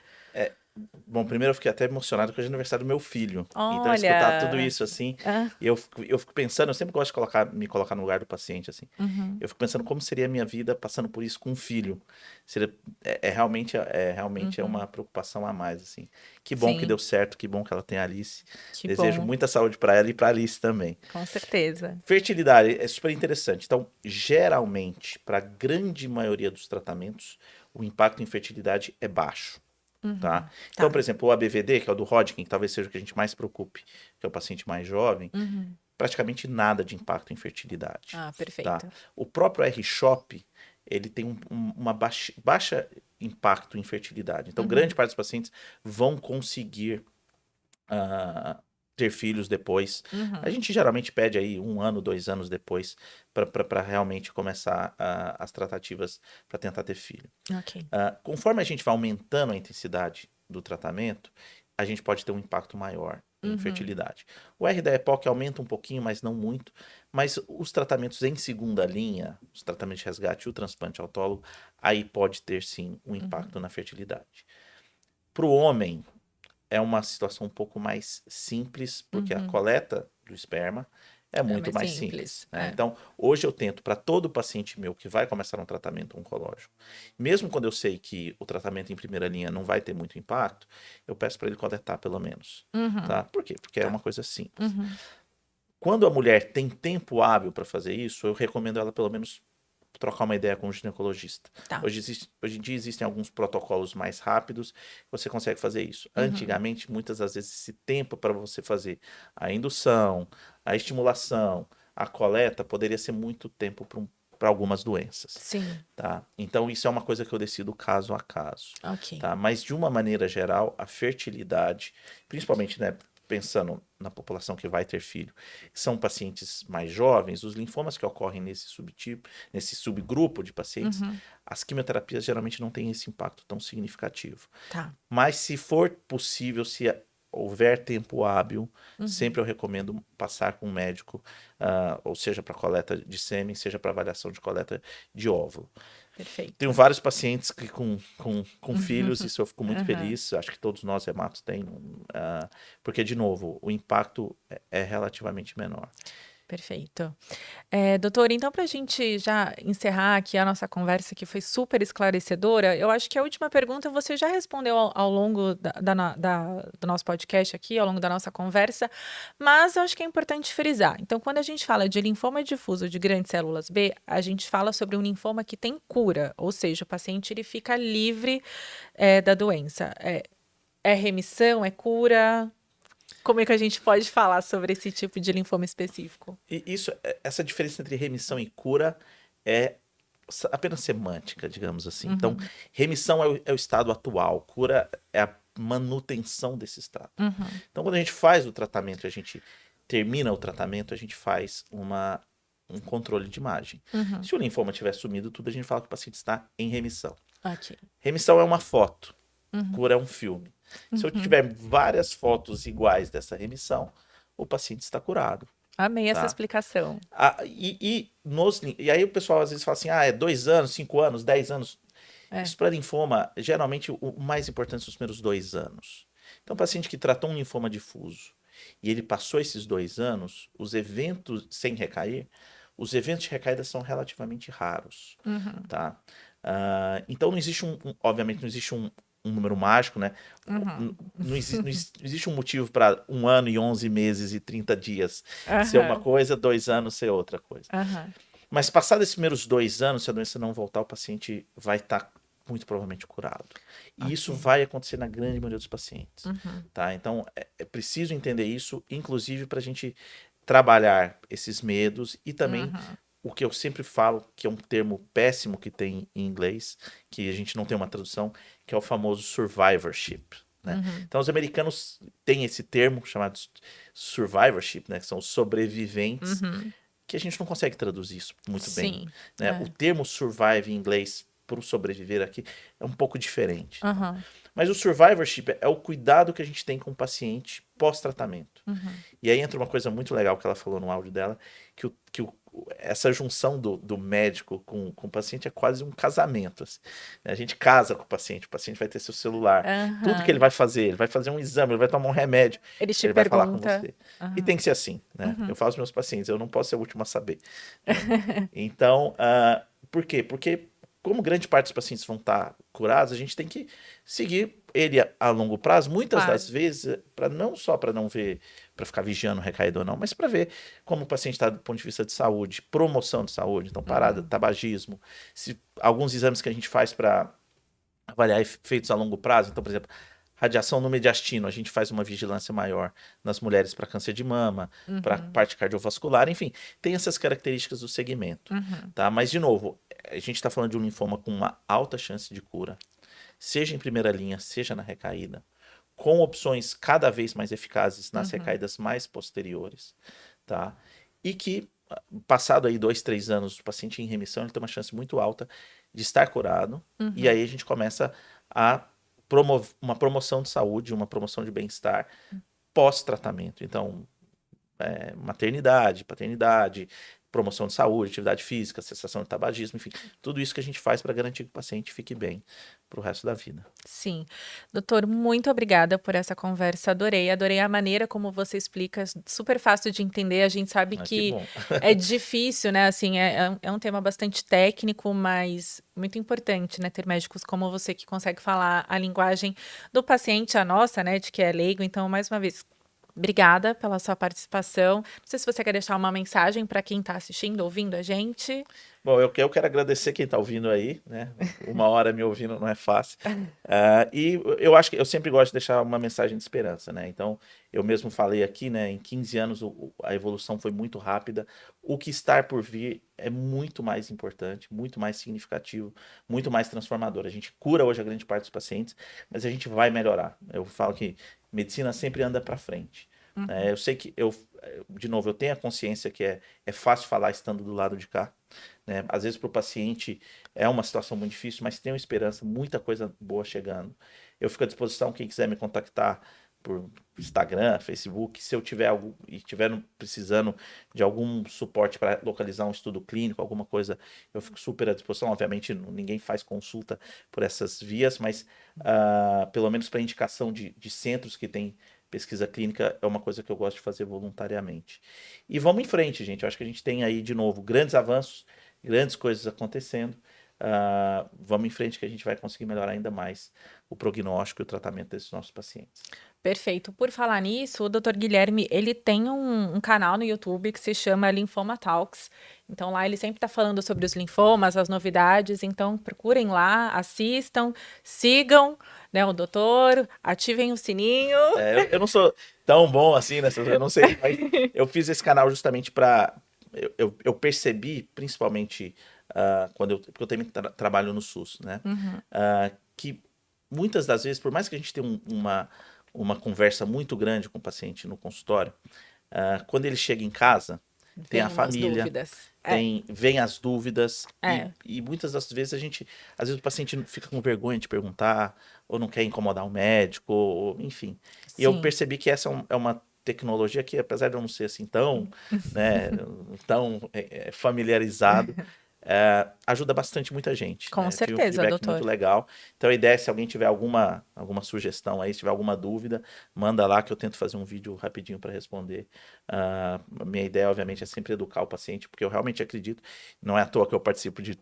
Bom, primeiro eu fiquei até emocionado com o aniversário do meu filho. Então, escutar tudo Olha, isso, assim, ah, e eu fico pensando, eu sempre gosto de me colocar no lugar do paciente, assim. uhum, Eu fico pensando como seria a minha vida passando por isso com um filho. Seria, realmente é uhum, uma preocupação a mais, assim. Que bom que sim, deu certo, que bom que ela tem a Alice. que Desejo bom, muita saúde para ela e para Alice também. com certeza. Fertilidade é super interessante. Então, geralmente, para a grande maioria dos tratamentos, o impacto em fertilidade é baixo. Tá? Uhum, Então, tá. por exemplo, o ABVD, que é o do Hodgkin, que talvez seja o que a gente mais preocupe, que é o paciente mais jovem, Uhum. praticamente nada de impacto em fertilidade. Ah, Tá? perfeito. O próprio R-CHOP, ele tem uma baixa impacto em fertilidade. Então, grande Uhum, parte dos pacientes vão conseguir ah, ter filhos depois. A uhum, gente geralmente pede aí 1 ano, 2 anos depois para realmente começar as tratativas para tentar ter filho. ok. Conforme a gente vai aumentando a intensidade do tratamento, a gente pode ter um impacto maior em Uhum, fertilidade. O R da EPOC aumenta um pouquinho, mas não muito. Mas os tratamentos em segunda linha, os tratamentos de resgate e o transplante autólogo, aí pode ter sim um uhum, impacto na fertilidade. Para o homem, é uma situação um pouco mais simples, porque a uhum. coleta do esperma é É muito mais mais simples, simples. né? É. Então, hoje eu tento para todo paciente meu que vai começar um tratamento oncológico, mesmo quando eu sei que o tratamento em primeira linha não vai ter muito impacto, eu peço para ele coletar pelo menos, Uhum, tá? Por quê? Porque é tá. uma coisa simples. Uhum, Quando a mulher tem tempo hábil para fazer isso, eu recomendo ela pelo menos trocar uma ideia com o ginecologista. tá. Hoje em dia existem alguns protocolos mais rápidos que você consegue fazer isso. Uhum, Antigamente, muitas das vezes, esse tempo para você fazer a indução, a estimulação, a coleta, poderia ser muito tempo para algumas doenças. sim, Tá? Então, isso é uma coisa que eu decido caso a caso. ok. Tá? Mas, de uma maneira geral, a fertilidade, principalmente, né, pensando na população que vai ter filho, que são pacientes mais jovens, os linfomas que ocorrem nesse subtipo, nesse subgrupo de pacientes, Uhum, as quimioterapias geralmente não têm esse impacto tão significativo. tá. Mas se for possível, se houver tempo hábil, Uhum, sempre eu recomendo passar com um médico, ou seja, para coleta de sêmen, seja para avaliação de coleta de óvulo. Tenho perfeito. vários pacientes que com filhos, Uhum, isso eu fico muito aham, feliz. Acho que todos nós hematos têm, porque, de novo, o impacto é relativamente menor. perfeito. Doutor, então para a gente já encerrar aqui a nossa conversa, que foi super esclarecedora, eu acho que a última pergunta você já respondeu ao longo do nosso podcast aqui, ao longo da nossa conversa, mas eu acho que é importante frisar. Então, quando a gente fala de linfoma difuso de grandes células B, a gente fala sobre um linfoma que tem cura, ou seja, o paciente ele fica livre, da doença. É remissão, é cura? Como é que a gente pode falar sobre esse tipo de linfoma específico? E essa diferença entre remissão e cura é apenas semântica, digamos assim. Então, Uhum, remissão é o estado atual, cura é a manutenção desse estado. uhum, Então, quando a gente faz o tratamento e a gente termina o tratamento, a gente faz um controle de imagem. uhum. Se o linfoma tiver sumido, tudo a gente fala que o paciente está em remissão. Ok. Remissão é uma foto, Uhum, cura é um filme. Se eu uhum. tiver várias fotos iguais dessa remissão, o paciente está curado, Amei essa tá? explicação. E aí o pessoal às vezes fala assim, é 2 anos, 5 anos, 10 anos. É. Isso para linfoma, geralmente o mais importante são os primeiros 2 anos. Então, o paciente que tratou um linfoma difuso e ele passou esses 2 anos, os eventos sem recair, os eventos de recaída são relativamente raros, Uhum, tá? Então, não existe obviamente, não existe um número mágico, né? uhum. Não existe um motivo para 1 ano e 11 meses e 30 dias ser uma Aham, coisa, 2 anos ser outra coisa. aham. Mas passados esses primeiros 2 anos, se a doença não voltar, o paciente vai estar muito provavelmente curado. E isso Ok. vai acontecer na grande maioria dos pacientes. Uhum, Tá? Então é preciso entender isso, inclusive para a gente trabalhar esses medos e também Uhum. o que eu sempre falo, que é um termo péssimo que tem em inglês, que a gente não tem uma tradução, que é o famoso survivorship, né? Uhum. Então os americanos têm esse termo chamado survivorship, né, que são os sobreviventes, Uhum. que a gente não consegue traduzir isso muito bem, Sim. né? O É. termo survive em inglês para o sobreviver aqui é um pouco diferente, tá? Uhum. Mas o survivorship é o cuidado que a gente tem com o paciente pós-tratamento. Uhum. E aí entra uma coisa muito legal que ela falou no áudio dela, essa junção do médico com o paciente é quase um casamento. Assim. A gente casa com o paciente vai ter seu celular. Tudo que Aham. ele vai fazer um exame, ele vai tomar um remédio, Eles te ele vai falar com perguntam. você. E Aham. tem que ser assim, né? Uhum. Eu falo aos meus pacientes, eu não posso ser o último a saber. Né? Então, por quê? Porque como grande parte dos pacientes vão estar curados, a gente tem que seguir ele a longo prazo, muitas das Claro. vezes, para não só para não ver, para ficar vigiando recaído ou não, mas para ver como o paciente está do ponto de vista de saúde, promoção de saúde, então parada, Uhum. tabagismo, se alguns exames que a gente faz para avaliar efeitos a longo prazo, então, por exemplo, radiação no mediastino, a gente faz uma vigilância maior nas mulheres para câncer de mama, para Uhum. parte cardiovascular, enfim, tem essas características do segmento, Uhum. tá? Mas, de novo, a gente está falando de um linfoma com uma alta chance de cura, seja em primeira linha, seja na recaída, com opções cada vez mais eficazes nas Uhum. recaídas mais posteriores, tá? E que, passado aí 2, 3 anos, o paciente em remissão, ele tem uma chance muito alta de estar curado, e Uhum. aí a gente começa a promover uma promoção de saúde, uma promoção de bem-estar pós-tratamento. Então, maternidade, paternidade, promoção de saúde, atividade física, cessação de tabagismo, enfim, tudo isso que a gente faz para garantir que o paciente fique bem para o resto da vida. Sim. Doutor, muito obrigada por essa conversa. Adorei, adorei a maneira como você explica, super fácil de entender. A gente sabe Ah, que que bom. é difícil, né? Assim, é um tema bastante técnico, mas muito importante, né? Ter médicos como você que consegue falar a linguagem do paciente, a nossa, né? De que é leigo. Então, mais uma vez, obrigada pela sua participação. Não sei se você quer deixar uma mensagem para quem está assistindo, ouvindo a gente. Bom, eu quero agradecer quem está ouvindo aí, né? 1 hora me ouvindo não é fácil. E eu acho que eu sempre gosto de deixar uma mensagem de esperança, né? Então, eu mesmo falei aqui, né? Em 15 anos a evolução foi muito rápida. O que está por vir é muito mais importante, muito mais significativo, muito mais transformador. A gente cura hoje a grande parte dos pacientes, mas a gente vai melhorar. Eu falo que medicina sempre anda para frente. Uhum. Eu sei que de novo, eu tenho a consciência que é fácil falar estando do lado de cá, né? Às vezes para o paciente é uma situação muito difícil, mas tenho esperança, muita coisa boa chegando. Eu fico à disposição, quem quiser me contactar por Instagram, Facebook, se eu tiver algo e estiver precisando de algum suporte para localizar um estudo clínico, alguma coisa, eu fico super à disposição. Obviamente, ninguém faz consulta por essas vias, mas pelo menos para indicação de centros que têm pesquisa clínica é uma coisa que eu gosto de fazer voluntariamente. E vamos em frente, gente. Eu acho que a gente tem aí, de novo, grandes avanços, grandes coisas acontecendo. Vamos em frente que a gente vai conseguir melhorar ainda mais o prognóstico e o tratamento desses nossos pacientes. Perfeito. Por falar nisso, o Dr. Guilherme, ele tem um canal no YouTube que se chama Linfoma Talks. Então lá ele sempre está falando sobre os linfomas, as novidades. Então procurem lá, assistam, sigam, né, o doutor, ativem o sininho. Eu não sou tão bom assim nessas, eu não sei, mas eu fiz esse canal justamente para eu percebi, principalmente porque eu também trabalho no SUS, né? Uhum. Que muitas das vezes, por mais que a gente tenha uma conversa muito grande com o paciente no consultório, quando ele chega em casa, tem a Vem umas família, dúvidas. vem as dúvidas, É, e muitas das vezes às vezes o paciente fica com vergonha de perguntar, ou não quer incomodar o médico, ou, enfim. E eu sim. percebi que essa é uma tecnologia que, apesar de eu não ser assim tão, né, tão familiarizado, ajuda bastante muita gente, Com né? Eu tive um certeza, feedback muito doutor. legal. Então a ideia é, se alguém tiver alguma sugestão aí, se tiver alguma dúvida, manda lá que eu tento fazer um vídeo rapidinho para responder. Minha ideia, obviamente, é sempre educar o paciente, porque eu realmente acredito, não é à toa que eu participo de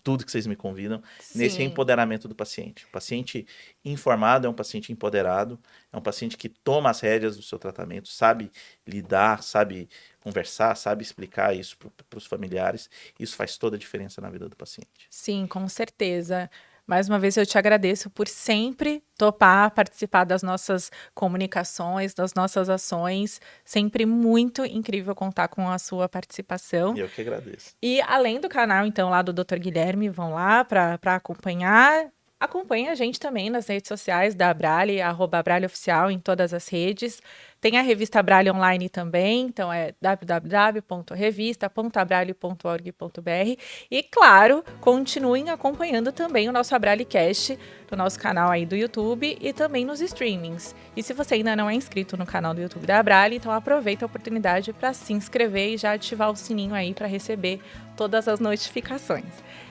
tudo que vocês me convidam, nesse Sim. empoderamento do paciente. O paciente informado é um paciente empoderado, é um paciente que toma as rédeas do seu tratamento, sabe lidar, sabe conversar, sabe explicar isso para os familiares. Isso faz toda a diferença na vida do paciente. Sim, com certeza. Mais uma vez eu te agradeço por sempre topar participar das nossas comunicações, das nossas ações. Sempre muito incrível contar com a sua participação. E eu que agradeço. E além do canal, então, lá do Dr. Guilherme, vão lá para acompanhar. Acompanhe a gente também nas redes sociais da Abrale, @AbraleOficial em todas as redes. Tem a revista Abrale Online também, então é www.revista.abrale.org.br. E, claro, continuem acompanhando também o nosso AbraleCast no nosso canal aí do YouTube e também nos streamings. E se você ainda não é inscrito no canal do YouTube da Abrale, então aproveita a oportunidade para se inscrever e já ativar o sininho aí para receber todas as notificações.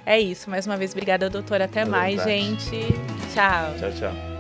É isso, mais uma vez, obrigada, doutora. Até mais, gente. Tchau. Tchau, tchau.